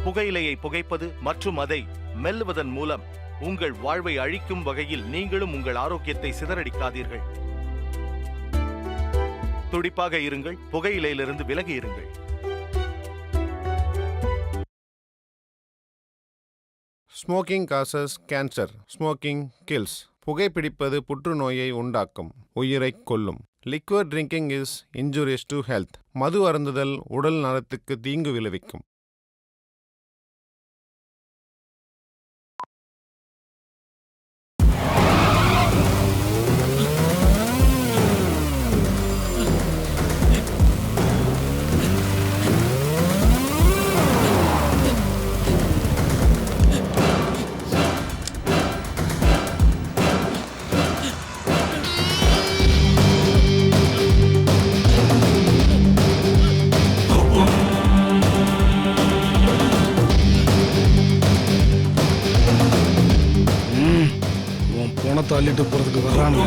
புகையிலையை புகைப்பது மற்றும் அதை மெல்லுவதன் மூலம் உங்கள் வாழ்வை அழிக்கும் வகையில் நீங்களும் உங்கள் ஆரோக்கியத்தை சிதறடிக்காதீர்கள். துடிப்பாக இருங்கள், புகையிலையிலிருந்து விலகி இருங்கள். Smoking causes cancer, smoking kills. புகைப்பிடிப்பது புற்றுநோயை உண்டாக்கும், உயிரை கொல்லும். Liquid drinking is injurious to health. மது அருந்துதல் உடல் நலத்துக்கு தீங்கு விளைவிக்கும். பணத்தை அள்ளிட்டு போறதுக்கு வர்றானு.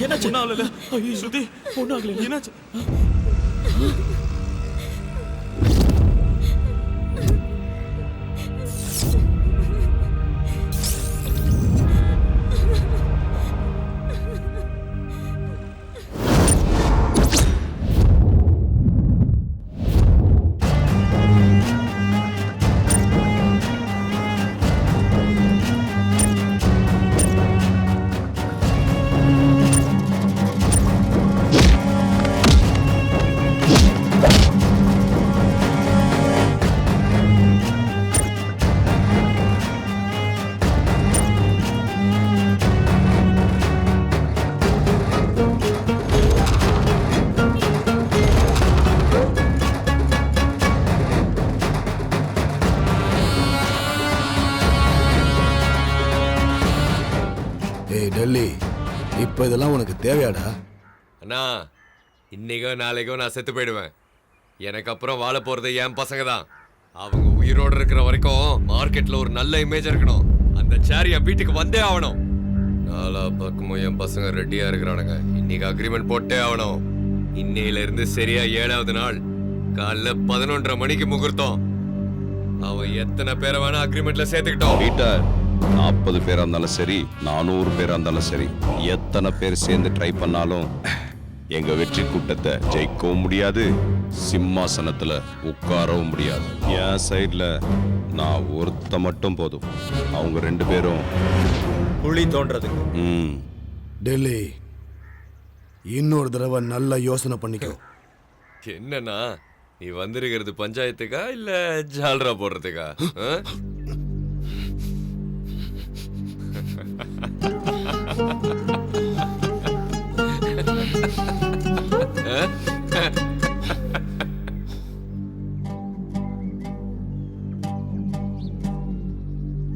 என்னாச்சு? ஸ்ருதி பொண்ணாகல, என்னாச்சு? டெல்லி, இப்ப இதெல்லாம் உனக்கு தேவையாடா? அண்ணா, இன்னைக்கோ நாளைக்கோ நான் செத்து போயிடுவேன். எனக்கு அப்புறம் வாழ போறது என் பசங்க தான். அவங்க உயிரோட இருக்கிற வரைக்கும் மார்க்கெட்ல ஒரு நல்ல இமேஜ் இருக்கணும். அந்த சேர் என் வீட்டுக்கு வந்தே ஆகணும். நாலா பக்கமும் என் பசங்க ரெடியா இருக்கிறானுங்க. இன்னைக்கு அக்ரிமெண்ட் போட்டே ஆகணும். இன்னையில இருந்து சரியா 7வது நாள் காலைல 11:30 மணிக்கு முகூர்த்தம். அவன் எத்தனை பேரை வேணா அக்ரிமெண்ட்ல சேர்த்துக்கிட்டோம். 40 பேரா இருந்தாலும் சரி, 400 பேரா இருந்தாலும் சரி, எத்தனை பேர் சேர்ந்து ட்ரை பண்ணாலும் எங்க வெற்றி கூட்டத்தை ஜெயிக்கவும் முடியாது, சிம்மாசனத்துல உட்காரவும் முடியாது. என் சைட்ல நான் ஒருத்த மட்டும் போதும். அவங்க 2 பேரும் குழி தோன்றது. டெல்லி, இன்னொரு தடவை நல்லா யோசனை பண்ணிக்கோ. என்னன்னா, நீ வந்திருக்கிறது பஞ்சாயத்துக்கா இல்ல ஜால்ரா போடுறதுக்கா?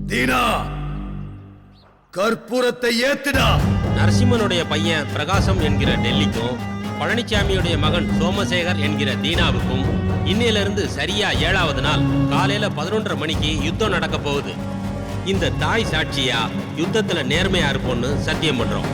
தீனா, கற்பூரத்தை ஏத்துடா. நரசிம்மனுடைய பையன் பிரகாசம் என்கிற டெல்லிக்கும் பழனிசாமியுடைய மகன் சோமசேகர் என்கிற தீனாவுக்கும் இன்னையிலிருந்து சரியா 7வது நாள் காலையில 11:30 மணிக்கு யுத்தம் நடக்க போகுது. இந்த தாய் சாட்சியா யுத்தத்துல நேர்மையா இருப்போம்னு சத்தியம் பண்றோம்.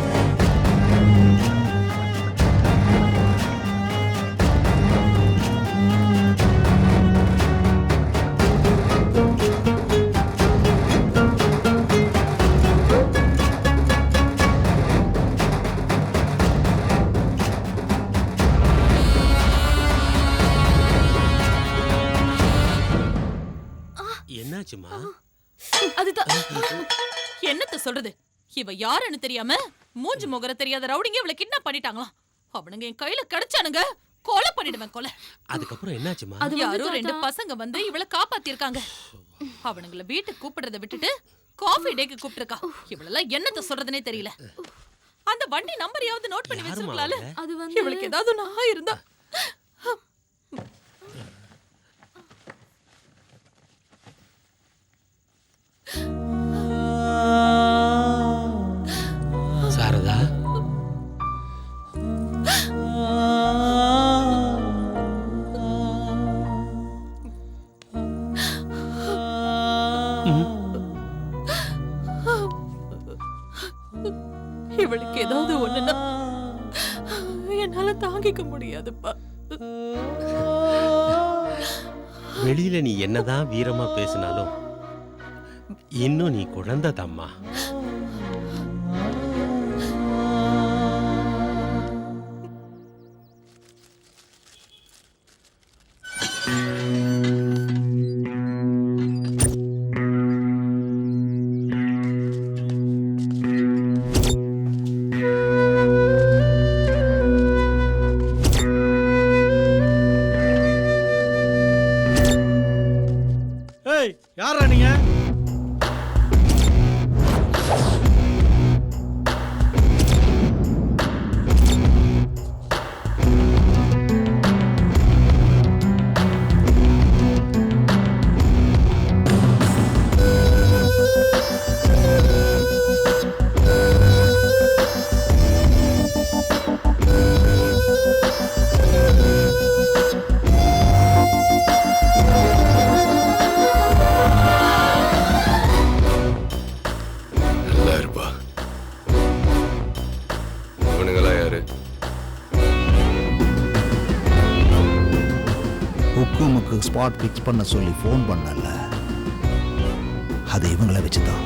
என்னாச்சுமா? அதுதான் என்னத்த சொல்றது, இவ யாருன்னு தெரியாம மூஞ்சி முகர தெரியாத ரவுடிங்க இவளை கிட்னாப் பண்ணிட்டாங்களாம். அவனுங்க என் கையில கிடைச்சானுங்க, கொலை பண்ணிடுவேன் கொலை. அதுக்கப்புறம் என்னாச்சுமா? யாரோ 2 பசங்க வந்து இவளை காப்பாத்திருக்காங்க. அவனுங்கள வீட்டுக்கு கூப்பிடுறத விட்டுட்டு காஃபி டேக்கு கூப்பிட்டுருக்கா. இவளெல்லாம் என்னத்த சொல்றதுனே தெரியல. அந்த வண்டி நம்பரையாவது நோட் பண்ணி வச்சிருக்கலாம்ல. இவளுக்கு ஏதாவது நான் இருந்தா. சாரதா, இவளுக்கு ஏதாவது ஒண்ணுன்னா என்னால தாங்கிக்க முடியாதுப்பா. வெளியில நீ என்னதான் வீரமா பேசினாலும் இன்னும் நீ குழந்தை தாம்மா. ஏய், யாரா நீங்க? ஹுக்குமுக்கு ஸ்பாட் பிக்ஸ் பண்ண சொல்லி ஃபோன் பண்ணல, அது இவங்களை வச்சுதான்.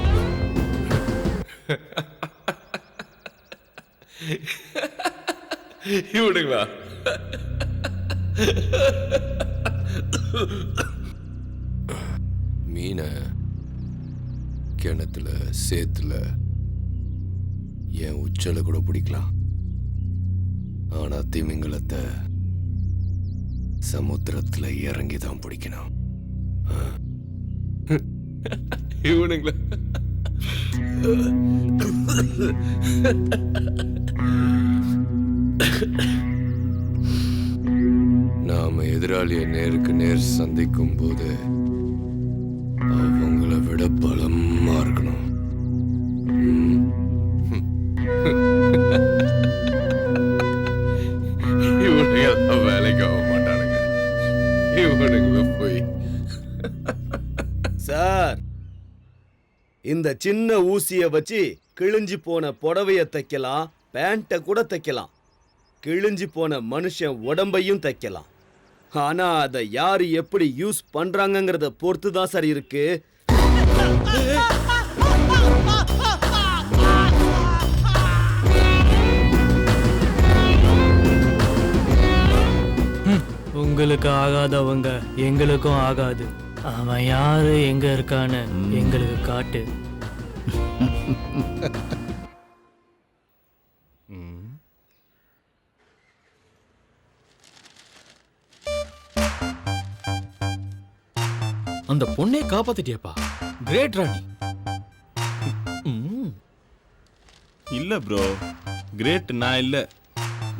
இவனுங்களா? மீனை கிணத்துல சேத்துல என் உச்சல கூட பிடிக்கலாம், ஆனா திமிங்கலத்தை சமுத்திரத்துல இறங்கி தான் பிடிக்கணும். இவனுங்களா? நாம எதிராளியை நேருக்கு நேர் சந்திக்கும் போது அவங்கள விட பலமா இருக்கணும். இவனுங்க வேலைக்கு ஆக மாட்டானுங்க. இவனுங்கள போய் சார், இந்த சின்ன ஊசிய வச்சு கிழிஞ்சு போன புடவைய தைக்கலாம், பேண்ட்டை கூட தைக்கலாம், கிழிஞ்சு போன மனுஷன் உடம்பையும் தைக்கலாம். ஆனா அதை யாரு எப்படி யூஸ் பண்றாங்கங்கிறத பொறுத்து தான் சார் இருக்கு. உங்களுக்கு ஆகாதவங்க எங்களுக்கும் ஆகாது. அவன் யாரு எங்க இருக்கான்னு எங்களுக்கு காட்டு. அந்த பொண்ணை காப்பாத்திட்டியப்பா, கிரேட் ராணி. இல்ல ப்ரோ, கிரேட் நான் இல்ல.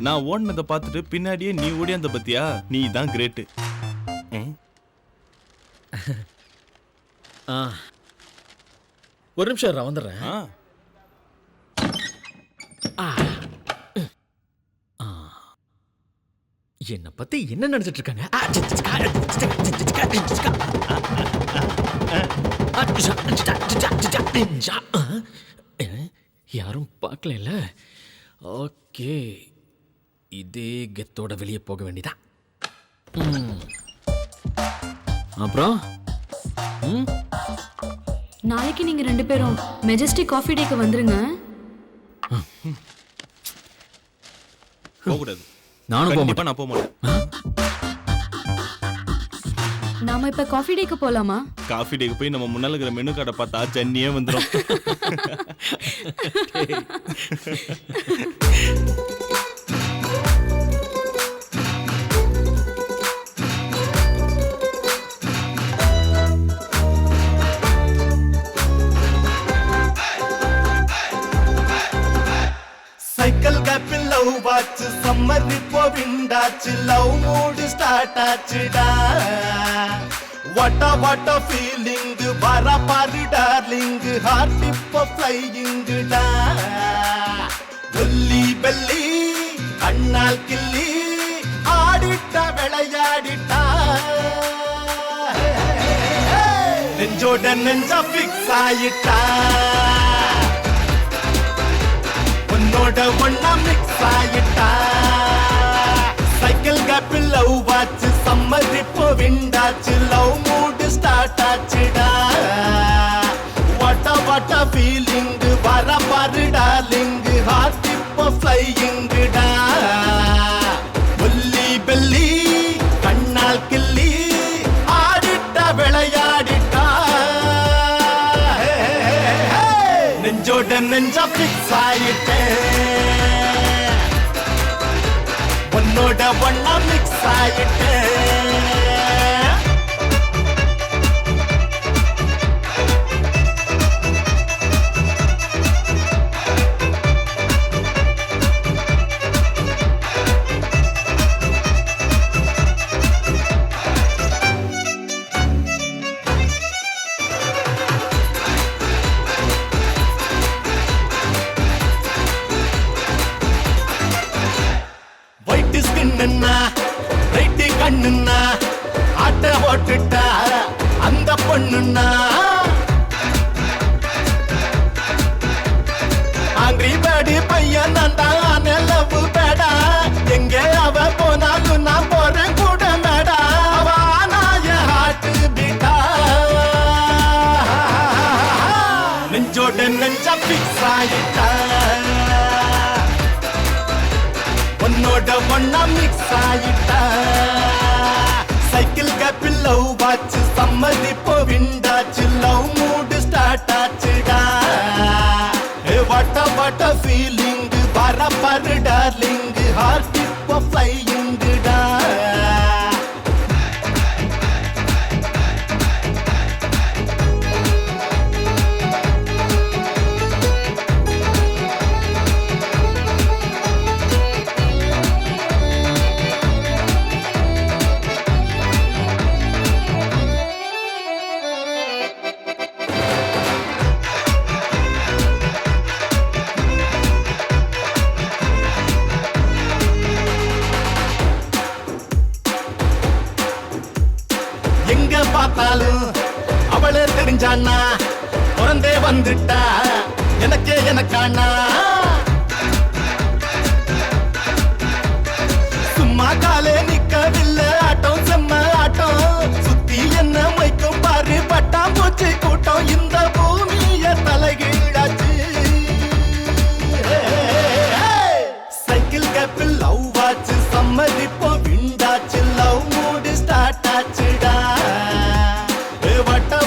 நான் ஓடினதை பார்த்துட்டு பின்னாடியே நீ ஓடியாந்த பத்தியா, நீ தான் கிரேட்டு. ஒரு நிமிஷம் நான் வந்துடுறேன். என்ன பத்தி என்ன நினைச்சிட்டு இருக்காங்க? யாரும் பார்க்கல. ஓகே, இதே கெத்தோட வெளியே போக வேண்டியதான். அப்புறம் நாளைக்கு நீங்க 2 பேரும் மெஜஸ்டிக் காஃபி டேக்கு வந்துருங்க. போகக்கூடாது. நானும் கண்டிப்பா நான் போக மாட்டேன். நாம இப்ப காஃபி டேக்கு போலாமா? காஃபி டேக்கு போய் நம்ம முன்னால இருக்கிற மெனு கார்டை பார்த்தா ஜன்னியே வந்துடும். சைக்கிள் கேப்பில் லவ் வாச்சு சம்மர் இப்போ விண்டாச்சு லவ் மூடு ஸ்டார்ட் ஆச்சுடா வாட்டா ஃபீலிங் வர பாரு டார்லிங் ஹார்ட் இப்போ ஃப்ளையிங்குடா ஒல்லி பெல்லி கண்ணால் கிள்ளி ஆடிட்ட விளையாடிட்டா நெஞ்சோட நெஞ்சா ஃபிக்ஸ் ஆயிட்டா உன்னோட ஒன்னா மிக்ஸ் ஆயிட்டா சைக்கிள் கேப்பில் லவ் வாச்சு சம்மர் இப்போ விண்டாச்சு லவ் மூடு ஸ்டார்ட் ஆச்சுடா வாட்டா ஃபீலிங் வர பாரு டார்லிங் ஹார்ட் இப்போ ஃப்ளையிங்குடா ஒல்லி பெல்லி கண்ணால் கிள்ளி ஆடிட்ட விளையாடிட்டா நெஞ்சோட நெஞ்சா ஃபிக்ஸ் ஆயிட்டேன் உன்னோட ஒன்னா மிக்ஸ் ஆயிட்டேன் ரைட்டு கண்ணுன்னா ஆட்ட ஓட்டுட்டா அந்த பொண்ணுன்னா ஆங்கிரி பேடி பையன் நான் லவ் பேடா எங்க அவ போனாலும் நான் போறேன் கூட மேடா அவ நாய ஹார்ட் பீட்டா நெஞ்சோட நெஞ்சா ஃபிக்ஸ் ஆயிட்டா உன்னோட ஒன்னா மிக்ஸ் ஆயிட்டா சைக்கிள் கேப்பில் லவ் வாச்சு சம்மர் இப்போ விண்டாச்சு லவ் மூடு ஸ்டார்ட் ஆச்சுடா வாட்டா ஃபீலிங் வர பாரு டார்லிங் ஹார்ட் இப்போ ஃப்ளையிங்குடா எங்க பார்த்தாலும் அவளே தெரிஞ்சானா பிறந்தே வந்துட்டா எனக்கானா சும்மா காலே நிக்கவில்லை ஆட்டம் செம்ம ஆட்டம் சுத்தி என்ன மைக்கும் பாரு பட்டாம் பூச்சி கூட்டம் இந்த பூமிய தலைகீழாச்சு சைக்கிள் கேப்பில் லவ் வாச்சு சம்மர் இப்போ விண்டாச்சு லவ் மூடு ஸ்டார்ட் ஆச்சுடா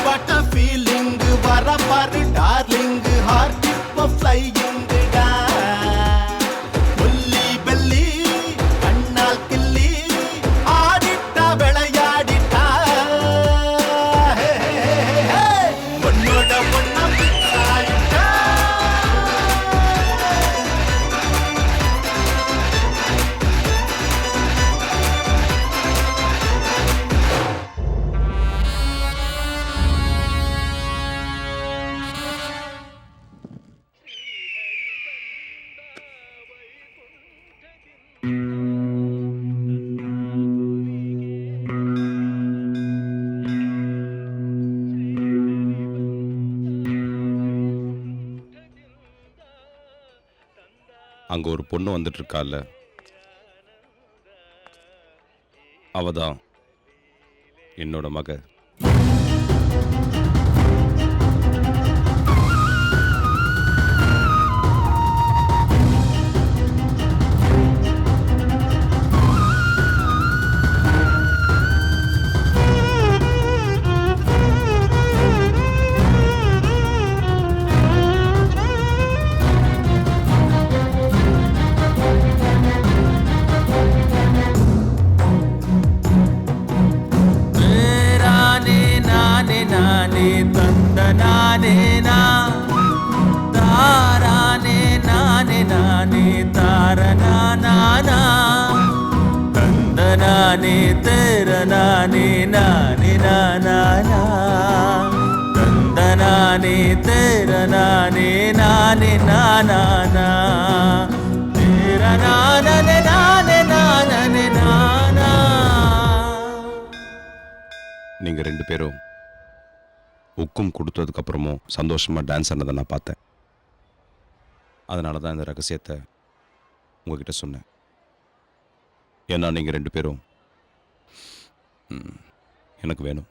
வாட்டா ஃபீலிங் வர பாரு டார்லிங் ஹார்ட் இப்போ ஃப்ளையிங்குடா ஒல்லி பெல்லி கண்ணால் கிள்ளி அங்க ஒரு பொண்ணு வந்துட்டு இருக்கால, அவதான் என்னோட மக. நீங்க 2 பேரும் உக்கும் கொடுத்ததுக்கு அப்புறமும் சந்தோஷமா டான்ஸ் ஆனதை நான் பார்த்தேன். அதனால தான் இந்த ரகசியத்தை உங்ககிட்ட சொன்னேன். ஏன்னா நீங்க 2 பேரும் எனக்கு வேணும்.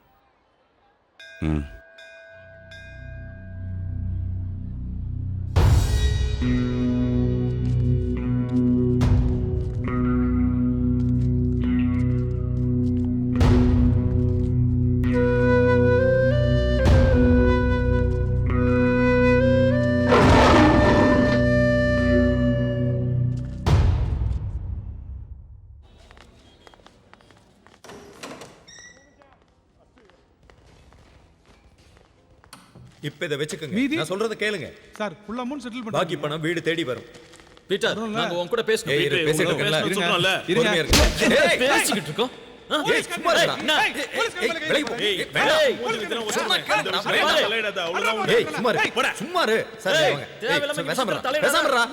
இப்ப இதை வச்சுக்கோங்க. நான் சொல்றத கேளுங்க சார். ஃபுல் அமௌண்ட் செட்டில் பண்ணி பாக்கி பணம் வீடு தேடி வரும். பீட்டர், நாங்க உன் கூட பேசணும். பேசிட்டு இருக்கோம்ல. பொறுமையா இருங்க. ஏய், பேசிக்கிட்டு இருக்கோம். ஏய், சும்மா இருடா. ஏய், சும்மா இரு. சும்மா இரு. சார், வாங்க. ஏய், பேசாம இருடா.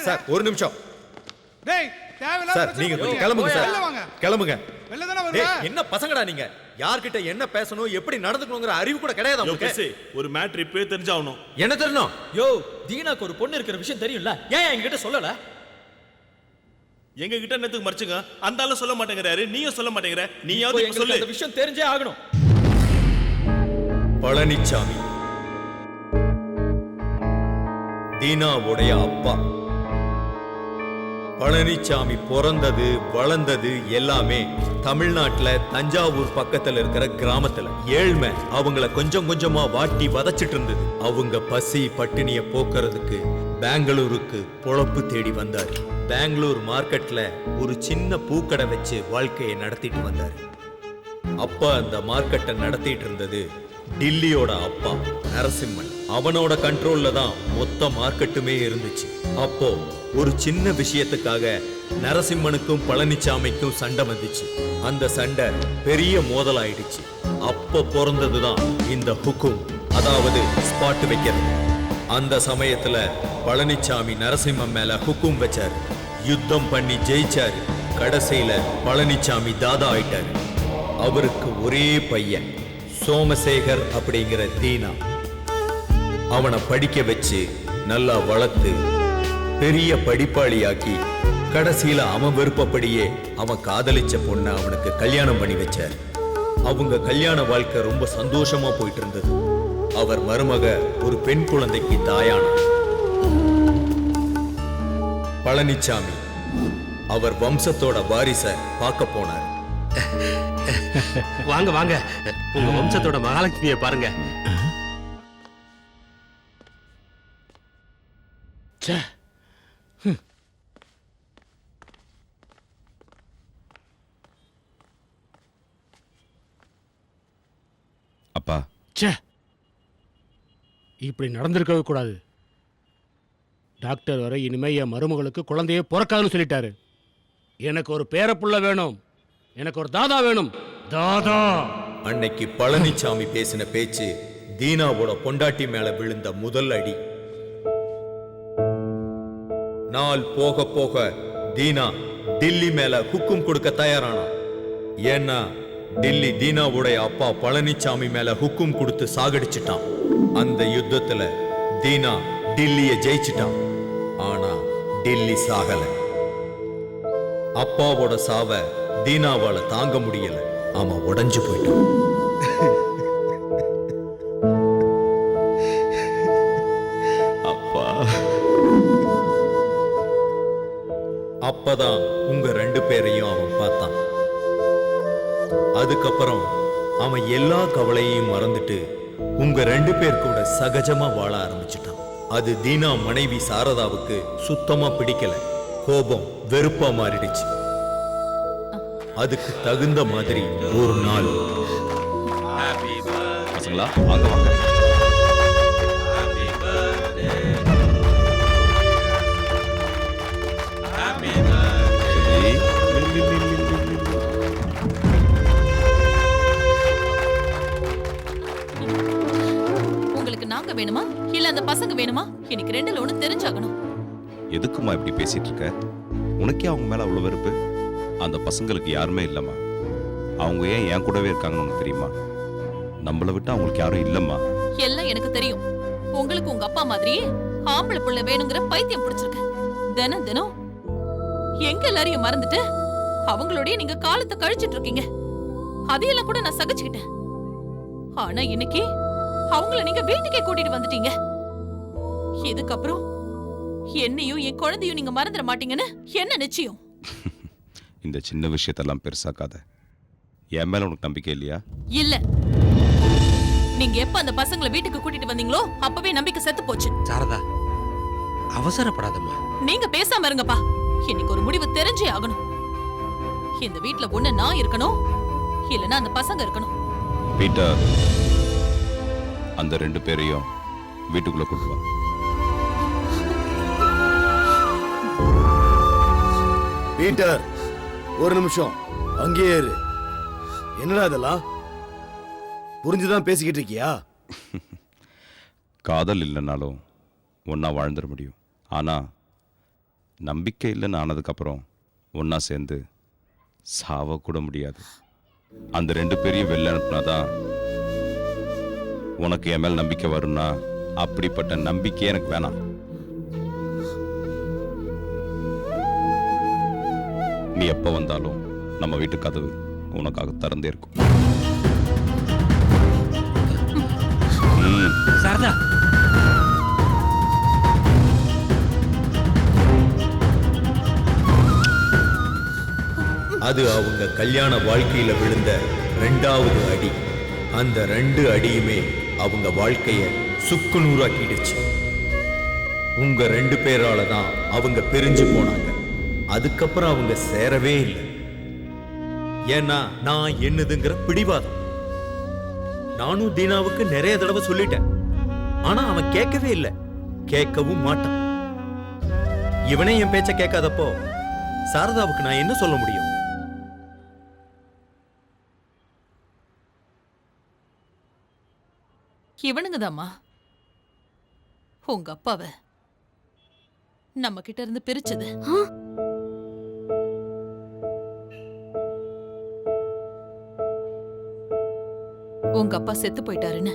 சார், ஒரு நிமிஷம். டேய், தேவையில்லாத சார், நீங்க கிளம்புங்க சார். கிளம்புங்க. வெளில தான வருவ. என்ன பசங்கடா நீங்க? யார்கிட்ட என்ன பேசணும், எப்படி நடந்துக்கணும்ங்கற அறிவு கூட கிடையாது உங்களுக்கு. ஒரு மேட்டர் இப்பவே தெரிஞ்சாவணும். என்ன தெரியணும்? யோ, தீனாக்கு ஒரு பொண்ணு இருக்கிற விஷயம் தெரியும்ல, ஏன் என்கிட்ட சொல்லல? எங்க கிட்ட என்னத்துக்கு மறைச்சுங்க? அந்த ஆளு சொல்ல மாட்டேங்கிறாரு, நீயும் சொல்ல மாட்டேங்கிற. நீயாவது இப்ப சொல்லு. அந்த விஷயம் தெரிஞ்சே ஆகணும். பழனிச்சாமி தீனாவுடைய அப்பா. பழனிச்சாமி பிறந்தது வளர்ந்தது எல்லாமே தமிழ்நாட்டுல தஞ்சாவூர் பக்கத்துல இருக்கிற கிராமத்துல. ஏழ்மை அவங்கள கொஞ்சம் கொஞ்சமா வாட்டி வதச்சிட்டு இருந்தது. அவங்க பசி பட்டினிய போக்குறதுக்கு பெங்களூருக்கு பொழப்பு தேடி வந்தாரு. பெங்களூர் மார்க்கெட்ல ஒரு சின்ன பூக்கடை வச்சு வாழ்க்கையை நடத்திட்டு வந்தாரு. அப்பா அந்த மார்க்கெட்டை நடத்திட்டு இருந்தது டில்லியோட அப்பா நரசிம்மன். அவனோட கண்ட்ரோல்ல தான் மொத்த மார்க்கெட்டுமே இருந்துச்சு. அப்போ ஒரு சின்ன விஷயத்துக்காக நரசிம்மனுக்கும் பழனிச்சாமிக்கும் சண்டை வந்துச்சு. அந்த சண்டை பெரிய மோதலாயிடுச்சு. அப்போ பிறந்ததுதான் இந்த ஹுக்கும், அதாவது ஸ்பாட் வைக்கிறது. அந்த சமயத்துல பழனிச்சாமி நரசிம்மன் மேல ஹுக்கும் வச்சாரு. யுத்தம் பண்ணி ஜெயிச்சாரு. கடைசியில பழனிச்சாமி தாதா ஆயிட்டாரு. அவருக்கு ஒரே பையன் சோமசேகர் அப்படிங்கிற தீனா. அவனை படிக்க வச்சு நல்லா வளர்த்து பெரிய படிப்பாளியாக்கி கடைசியில அவன் விருப்பப்படியே அவன் காதலிச்ச பொண்ணை அவனுக்கு கல்யாணம் பண்ணி வச்சார். அவங்க கல்யாண வாழ்க்கை ரொம்ப சந்தோஷமா போயிட்டு இருந்தது. அவர் மருமக ஒரு பெண் குழந்தைக்கு தாயானார். பழனிச்சாமி அவர் வம்சத்தோட வாரிச பார்க்க போனார். வாங்க வாங்க, உங்க வம்சத்தோட மகாலட்சுமியை பாருங்க. அப்பா, இப்படி நடந்திருக்கவே கூடாது. டாக்டர் வரை இனிமே என் மருமகளுக்கு குழந்தையே பிறக்காதுன்னு சொல்லிட்டாரு. எனக்கு ஒரு பேரப்புள்ள வேணும், எனக்கு ஒரு தாதா வேணும். தாதா. அன்னைக்கு பழனிச்சாமி பேசின பேச்சு தீனாவோட பொண்டாட்டி மேல விழுந்த முதல் அடி. நாள் போக போக தீனா டில்லி மேல ஹுக்கும் கொடுக்க தயாரானா. ஏன்னா டில்லி தீனாவுடைய அப்பா பழனிச்சாமி மேல ஹுக்கும் கொடுத்து சாகடிச்சிட்டான். அந்த யுத்தத்துல தீனா டில்லிய ஜெயிச்சிட்டான். ஆனா டெல்லி சாகல. அப்பாவோட சாவ தீனாவால தாங்க முடியல. அவன் உடைஞ்சு போயிட்டான். அப்பா. அப்பதான் உங்க 2 பேரையும் அவன் பார்த்தான். அதுக்கப்புறம் அவன் எல்லா கவலையையும் மறந்துட்டு உங்க 2 பேர் கூட சகஜமா வாழ ஆரம்பிச்சிட்டான். அது தீனா மனைவி சாரதாவுக்கு சுத்தமா பிடிக்கல. கோபம் வெறுப்பா மாறிடுச்சு. அதுக்கு தகுந்த மாதிரி ஒரு நாள் பசங்களா வாங்க வாங்க. உங்களுக்கு நாங்க வேணுமா இல்ல அந்த பசங்க வேணுமா? எனக்கு 2ல ஒண்ணு தெரிஞ்சாகணும். எதுக்குமா இப்படி பேசிட்டு இருக்க? உனக்கே அவங்க மேல அவ்வளவு வெறுப்பு? அந்த பசங்களுக்கு யாருமே இல்லம்மா. அவங்க ஏன் என் கூடவே இருக்காங்கன்னு உனக்கு தெரியுமா? நம்மளை விட்டு அவங்களுக்கு யாரும் இல்லம்மா. எல்லாம் எனக்கு தெரியும். உங்களுக்கு உங்க அப்பா மாதிரி ஆம்பளை புள்ள வேணுங்கிற பைத்தியம் பிடிச்சிருக்கு. தினம் தினம் எங்க எல்லாரையும் மறந்துட்டு அவங்களோடய நீங்க காலத்தை கழிச்சிட்டு இருக்கீங்க. அதையெல்லாம் கூட நான் சகிச்சுக்கிட்டேன். ஆனா இன்னைக்கு அவங்கள நீங்க வீட்டுக்கே கூட்டிட்டு வந்துட்டீங்க. இதுக்கப்புறம் என்னையும் என் குழந்தையும் நீங்க மறந்துட மாட்டீங்கன்னு என்ன நிச்சயம்? இந்த சின்ன விஷயத்தெல்லாம் பெருசாக்காத. என் மேல உனக்கு நம்பிக்கை இல்லையா? இல்ல. நீங்க எப்ப அந்த பசங்களை வீட்டுக்கு கூட்டிட்டு வந்தீங்களோ அப்பவே நம்பிக்கை செத்து போச்சு. சாரதா, அவசரப்படாதம்மா. நீங்க பேசாம இருங்கப்பா. இன்னைக்கு ஒரு முடிவு தெரிஞ்சே ஆகணும். இந்த வீட்ல ஒண்ணு நான் இருக்கணும், இல்லனா அந்த பசங்க இருக்கணும். பீட்டர், அந்த 2 பேரையும் வீட்டுக்குள்ள கூட்டு வா. பீட்டர், ஒரு நிமிஷம் அங்கேயே இரு. என்னடா இதெல்லாம்? புரிஞ்சுதான் பேசிக்கிட்டு இருக்கியா? காதல் இல்லைனாலும் ஒன்னா வாழ்ந்துட முடியும். ஆனா நம்பிக்கை இல்லைன்னு ஆனதுக்கப்புறம் ஒன்னா சேர்ந்து சாவ கூட முடியாது. அந்த 2 பேரையும் வெளில அனுப்புனாதான் உனக்கு என் மேல் நம்பிக்கை வரும்னா அப்படிப்பட்ட நம்பிக்கை எனக்கு வேணாம். நீ எப்ப வந்தாலும் நம்ம வீட்டு கதவு உனக்காக திறந்தே இருக்கும். சாரதா, அது அவங்க கல்யாண வாழ்க்கையில விழுந்த 2வது அடி. அந்த 2 அடியுமே அவங்க வாழ்க்கைய சுக்குநூறாக்கிடுச்சு. உங்க 2 பேரால தான் அவங்க பிரிஞ்சு போனாங்க. அதுக்கப்புறம் அவங்க சேரவே இல்லை. ஏன்னா நான் என்னதுங்கிற பிடிவாதம். நானும் தீனாவுக்கு நிறைய தடவை சொல்லிட்டேன். ஆனா அவன் கேட்கவே இல்லை, கேட்கவும் மாட்டான். இவனே என் பேச்ச கேட்காதப்போ சாரதாவுக்கு நான் என்ன சொல்ல முடியும்? இவனுங்கதாம்மா உங்க அப்பாவை நம்ம கிட்ட இருந்து பிரிச்சது. உங்க அப்பா செத்து போயிட்டாருன்னு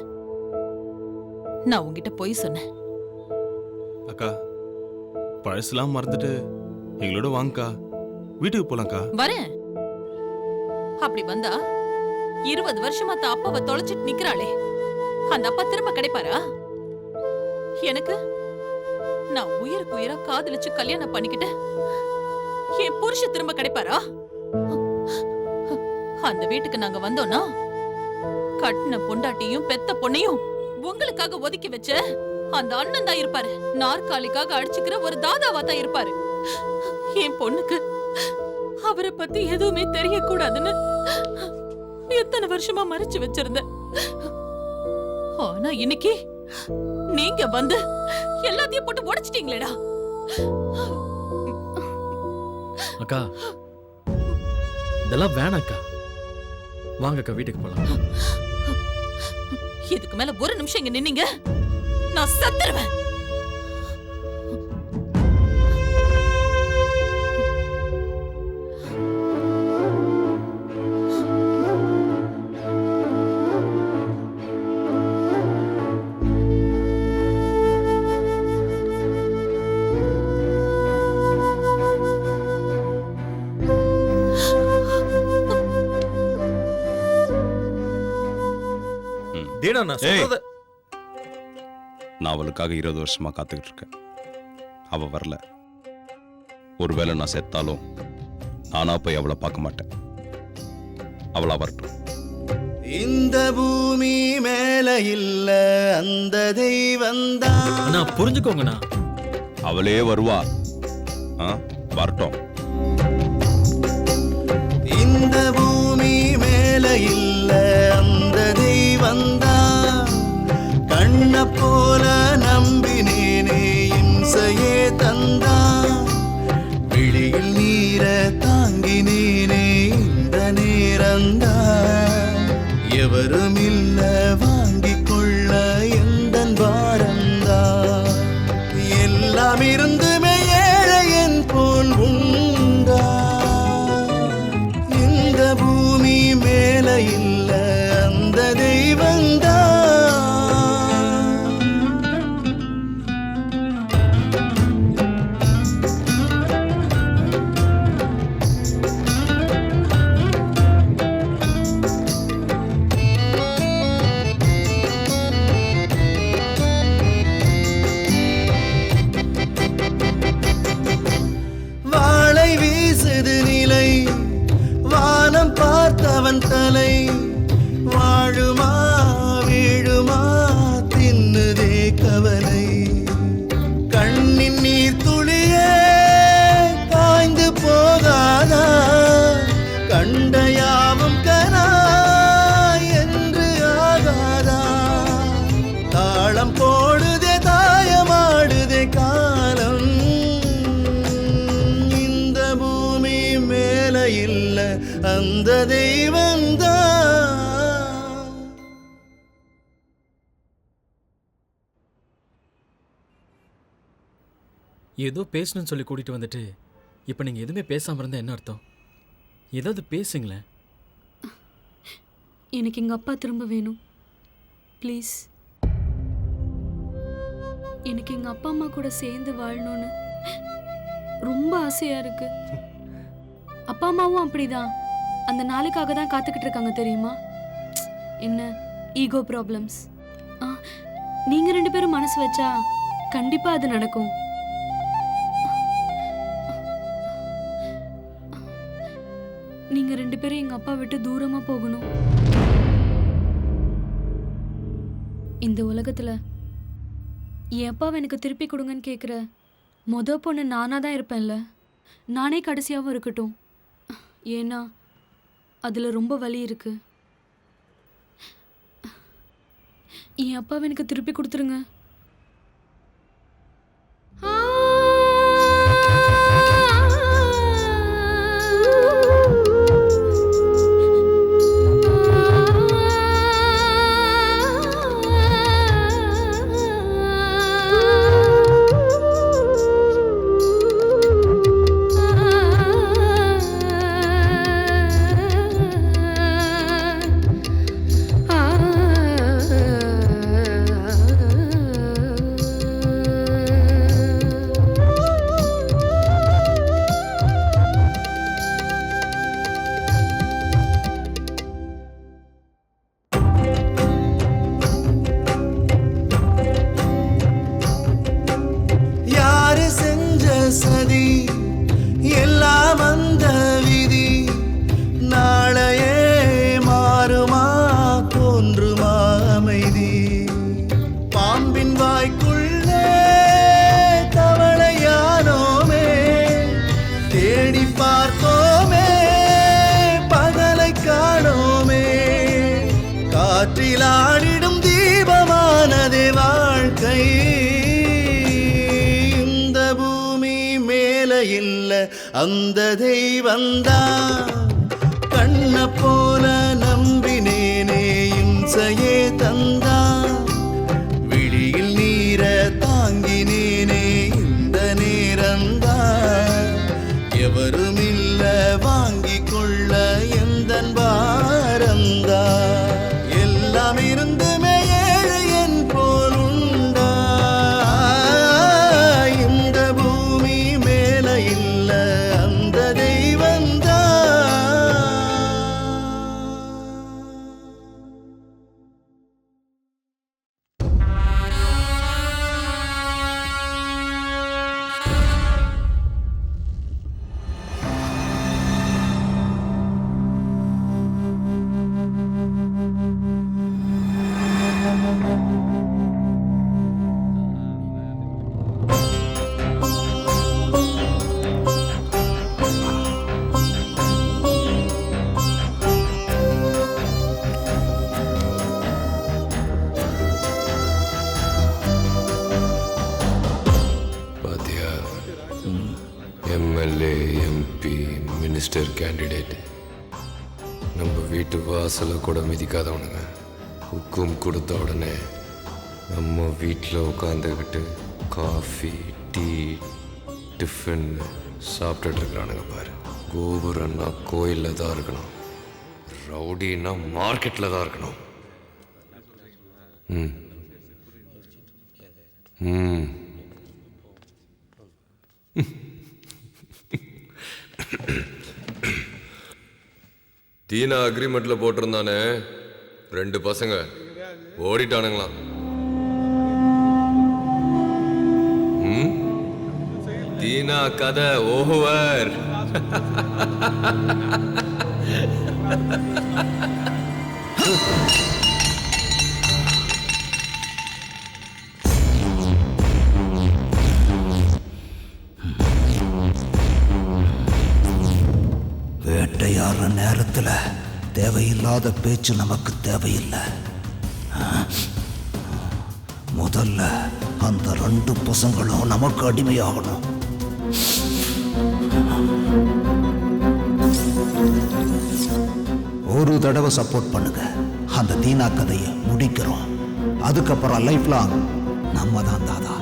நான் உங்ககிட்ட போய் சொன்னேன். அக்கா, பழசுலாம் மறந்துட்டு எங்களோட வாங்கக்கா, வீட்டுக்கு போலாம்க்கா. வரேன். அப்படி வந்தா 20 வருஷமா தான் அப்பாவை தொலைச்சிட்டு நிக்கிறாளே, அந்த அப்பா திரும்ப கிடைப்பாரா? எனக்கு நான் உயிருக்கு உயிரா காதலிச்சு கல்யாணம் பண்ணிக்கிட்டு என் புருஷ திரும்ப கிடைப்பாரா? அந்த வீட்டுக்கு நாங்க வந்தோம்னா கட்டின பொண்டாட்டியும் பெத்த பொண்ணையும் உங்களுக்காக ஒதுக்கி வச்ச அந்த அண்ணன் தான் இருப்பாரு. நாற்காலிக்காக அடிச்சுக்கிற ஒரு தாதாவா தான் இருப்பாரு. என் பொண்ணுக்கு அவரை பத்தி எதுவுமே தெரியக்கூடாதுன்னு எத்தனை வருஷமா மறைச்சு வச்சிருந்தேன். ஆனா இன்னைக்கு நீங்க வந்து எல்லாத்தையும் போட்டு உடைச்சிட்டீங்களேடா. அக்கா, இதெல்லாம் வேணாக்கா. வாங்கக்கா, வீட்டுக்கு போலாம். இதுக்கு மேல ஒரு நிமிஷம் இங்க நின்னீங்க நான் செத்துருவேன். தீனா நான் சொல்றத நான் அவளுக்காக 20 வருஷமா காத்துக்கிட்டு இருக்கேன். அவ வரல. ஒருவேளை நான் செத்தாலும் நானா போய் அவளை பார்க்க மாட்டேன். அவளா வரட்டும். இந்த பூமி மேல இல்ல அந்த தெய்வந்தான். நான் புரிஞ்சுக்கோங்கண்ணா. அவளே வருவா. வரட்டும். இந்த பூமி மேல இல்ல அந்த தெய்வந்தான். கண்ண போல நம்பினேனே இம்சையே தந்தான். விழியில் நீர தாங்கினேனே இந்த நேரந்தான். எவரும் இல்ல வாங்கிக் கொள்ள எந்தன் வாரந்தான். எல்லாம் இருந்துமே ஏழையன் போல் உண்டா. இந்த பூமி மேல இல்ல அந்த தெய்வந்தான். வாளை வீசுது நிலை வானம் பார்த்தவன் தலை. வாழுமா வீழுமா தின்னுதே கவலை. கண்ணின் நீர் துளியே காய்ந்து போகாதா. கண்டையாவும் கனா என்று ஆகாதா. தாளம் போடுதே தாயமாடுதே காலம். இந்த பூமி மேல இல்ல அந்த தெய்வந்தான். ஏதோ பேசணும்னு சொல்லி கூட்டிட்டு வந்துட்டு இப்போ நீங்க எதுவுமே பேசாம இருந்தா என்ன அர்த்தம்? ஏதாவது பேசுங்களேன். எனக்கு எங்க அப்பா திரும்ப வேணும் ப்ளீஸ். எனக்கு எங்க அப்பா அம்மா கூட சேர்ந்து வாழணும்னு ரொம்ப ஆசையா இருக்கு. அப்பா அம்மாவும் அப்படிதான். அந்த நாளுக்காக தான் காத்துக்கிட்டு இருக்காங்க தெரியுமா? என்ன ஈகோ ப்ராப்ளம்ஸ். நீங்க 2 பேரும் மனசு வச்சா கண்டிப்பா அது நடக்கும். நீங்க 2 பேரும் எங்க அப்பா விட்டு தூரமா போகணும். இந்த உலகத்துல என் அப்பாவை எனக்கு திருப்பி கொடுங்கன்னு கேட்குற பொண்ணு நானா தான் இருப்பேன்ல. நானே கடைசியாகவும் இருக்கட்டும். ஏன்னா அதுல ரொம்ப வலி இருக்கு. என் அப்பாவை எனக்கு திருப்பி கொடுத்துருங்க. சதி எல்லாம் அந்த விதி. நாளையே மாறுமா தோன்றுமா அமைதி. பாம்பின் வாய்க்குள்ளே தவளையானோமே. தேடி பார்த்தோமே பகலை காணோமே. காற்றில் ஆடிடும் தீபமானதே வாழ்க்கை. இல்ல அந்த தெய்வந்தான். கண்ண போல நம்பினேனே இம்சையே தந்தான். விழியில் நீர தாங்கினேனே இந்த நேரந்தான். எவரும் இல்ல வாங்கிக் கொள்ள எந்தன் பாரந்தான். எல்லாம் இருந்துமே ஏழையன் போல் உண்டா. இந்த பூமி மேல இல்ல அந்த தெய்வந்தான். Minister candidate. நம்ம வீட்டு வாசலை கூட மிதிக்காதவனுங்க ஹுக்கும் கொடுத்த உடனே நம்ம வீட்டில் உட்காந்துக்கிட்டு காஃபி டீ டிஃபன் சாப்பிட்டுட்டு இருக்கிறானுங்க பாரு. கோபுரம்னா கோயிலில் தான் இருக்கணும், ரவுடின்னா மார்க்கெட்டில் தான் இருக்கணும். ம் ம் தீனா அக்ரிமெண்ட்ல போட்டிருந்தானே 2 பசங்க ஓடிட்டானுங்களாம். தீனா கதை ஓவர். வேட்டையாடுற நேரத்துல தேவையில்லாத பேச்சு நமக்கு தேவையில்லை. முதல்ல அந்த 2 பசங்களும் நமக்கு அடிமையாகணும். ஒரு தடவை சப்போர்ட் பண்ணுங்க, அந்த தீனா கதையை முடிக்கிறோம். அதுக்கப்புறம் லைஃப் லாங் நம்ம தான் தாதா.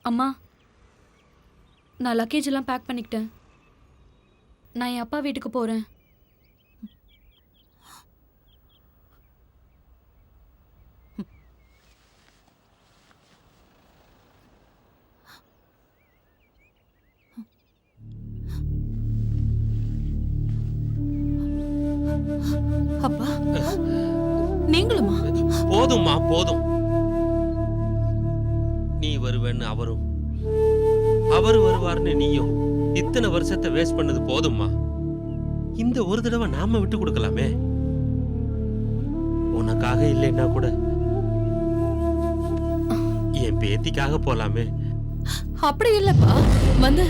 அம்மா, நான் லக்கேஜ் எல்லாம் பேக் பண்ணிக்கிட்டேன். நான் என் அப்பா வீட்டுக்கு போகிறேன். நீங்களுமா? போதும்மா போதும். நீ வருவேன்னு அவரும், அவர் வருவார்னு நீயும் இத்தனை வருஷத்தை வேஸ்ட் பண்ணது போதும்மா. இந்த ஒரு தடவை நாம விட்டு கொடுக்கலாமே. உனக்காக இல்லைன்னா கூட என் பேத்திக்காக போலாமே. அப்படி இல்லப்பா. வந்து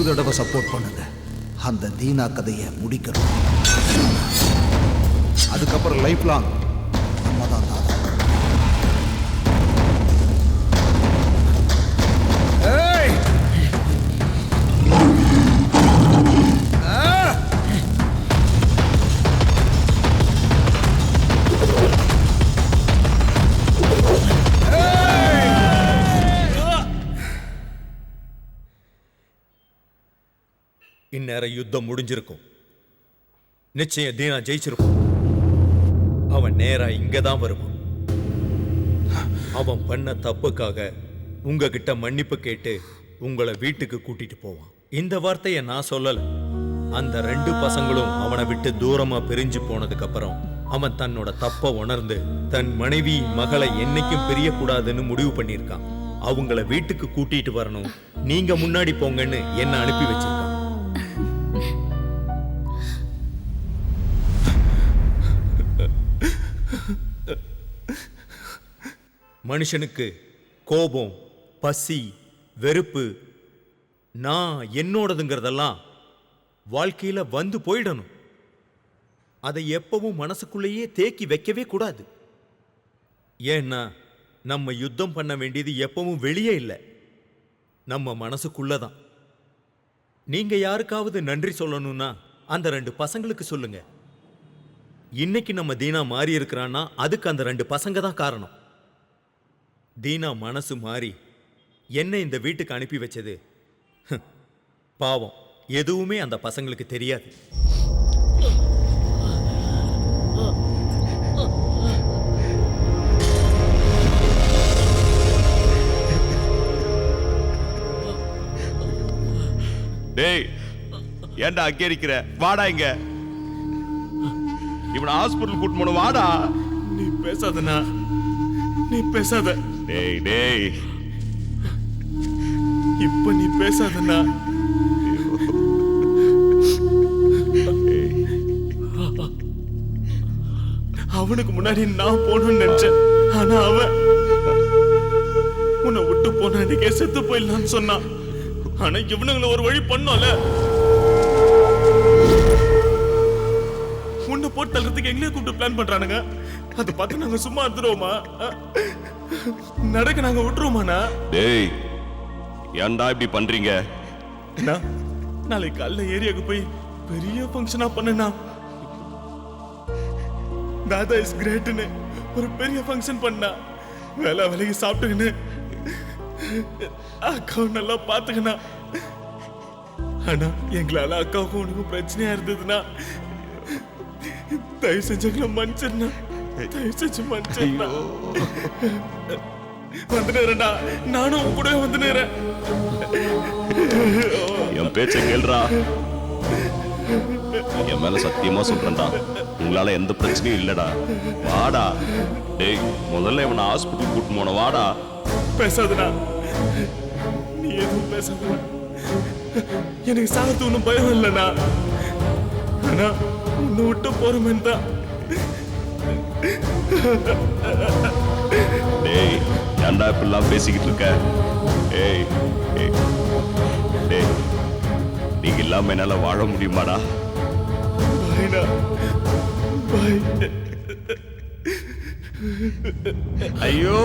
தடவை சப்போர்ட் பண்ணுங்க. அந்த தீனா கதையை முடிக்கணும். அதுக்கப்புறம் லைஃப் லாங் நம்ம தான் தாத்தா. இந்நேரம் யுத்தம் முடிஞ்சிருக்கும். நிச்சயம் தீனா ஜெயிச்சிருக்கும். அவன் நேரா இங்கதான் வருவான். அவன் பண்ண தப்புக்காக உங்ககிட்ட மன்னிப்பு கேட்டு உங்களை வீட்டுக்கு கூட்டிட்டு போவான். இந்த வார்த்தையை நான் சொல்லல. அந்த 2 பசங்களும் அவனை விட்டு தூரமா பிரிஞ்சு போனதுக்கு அப்புறம் அவன் தன்னோட தப்ப உணர்ந்து தன் மனைவி மகளை என்னைக்கும் பிரியக்கூடாதுன்னு முடிவு பண்ணியிருக்கான். அவங்கள வீட்டுக்கு கூட்டிட்டு வரணும், நீங்க முன்னாடி போங்கன்னு என்ன அனுப்பி வச்சிருக்கான். மனுஷனுக்கு கோபம், பசி, வெறுப்பு, நான் என்னோடதுங்கிறதெல்லாம் வாழ்க்கையில வந்து போயிடணும். அதை எப்பவும் மனசுக்குள்ளேயே தேக்கி வைக்கவே கூடாது. ஏன்னா நம்ம யுத்தம் பண்ண வேண்டியது எப்பவும் வெளியே இல்லை, நம்ம மனசுக்குள்ளதான். நீங்க யாருக்காவது நன்றி சொல்லணும்னா அந்த 2 பசங்களுக்கு சொல்லுங்க. இன்னைக்கு நம்ம தீனா மாறி இருக்கிறான்னா அதுக்கு அந்த 2 பசங்க தான் காரணம். தீனா மனசு மாறி என்ன இந்த வீட்டுக்கு அனுப்பி வச்சது பாவம், எதுவுமே அந்த பசங்களுக்கு தெரியாது. டேய், ஏன்டா அங்கே இருக்கிற? வாடா இங்க. இவனை ஹாஸ்பிட்டல் கூட்டு போன. வாடா. நீ பேசாதண்ணா, நீ பேசாத. டேய் டேய், இப்ப நீ பேசாதண்ணா. அவனுக்கு முன்னாடி நான் போகணும்னு நினைச்சேன். ஆனா அவன் உன்னை விட்டு போன அன்னைக்கே செத்து போயிடலான்னு சொன்னான். ஆனா இவனுங்களை ஒரு வழி பண்ணோம்ல. உன்னை போட்டு தள்ளுறதுக்கு எங்களே கூப்பிட்டு பிளான் பண்றானுங்க. அதை பார்த்து நாங்க சும்மா இருந்துருவோமா? நடக்க நாங்க விட்டுருவோமாண்ணா? டேய், ஏன்டா இப்படி பண்றீங்க? நாளைக்கு காலைல ஏரியாவுக்கு போய் பெரிய ஃபங்க்ஷனா பண்ணனா, தாதா இஸ் கிரேட்னு ஒரு பெரிய ஃபங்க்ஷன் பண்ணா, வேலை வேலைக்கு சாப்பிட்டுக்கின்னு அக்காவை நல்லா பார்த்துக்கணா. ஆனா எங்களால அக்காவுக்கும் உனக்கும் பிரச்சனையா இருந்ததுன்னா தயவு செஞ்சு மன்னிச்சிருந்தா, தயவு செஞ்சு மன்னிச்சிருந்தா. வந்துடுறேன்டா, நானும் உன் கூட வந்துடுறேன். என் பேச்ச கேள்றா. என் மேல சத்தியமா சொல்றேன்டா, உங்களால எந்த பிரச்சனையும் இல்லடா. வாடா. டேய், முதல்ல இவனை ஹாஸ்பிட்டல் கூட்டு போன. வாடா. பேசாதடா, நீ எதுவும் பேசாதடா. எனக்கு சாகத்து ஒன்றும் பயம் இல்லைண்ணா. ஆனா உன்னை விட்டு போறமேன் தான். டேய், ஏன்டா இப்பெல்லாம் பேசிக்கிட்டு இருக்க? ஏய் டேய், நீங்க இல்லாம என்னால வாழ முடியுமாடா? பாய். ஐயோ,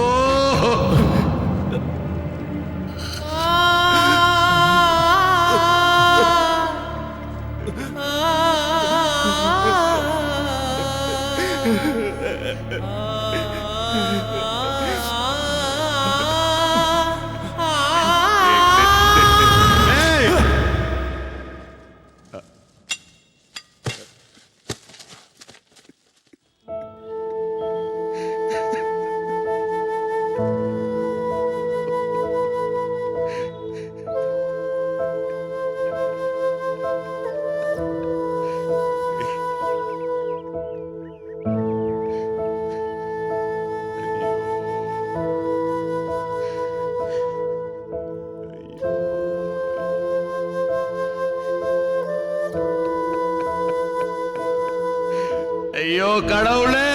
ஐயோ கடவுளே.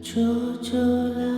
Chochola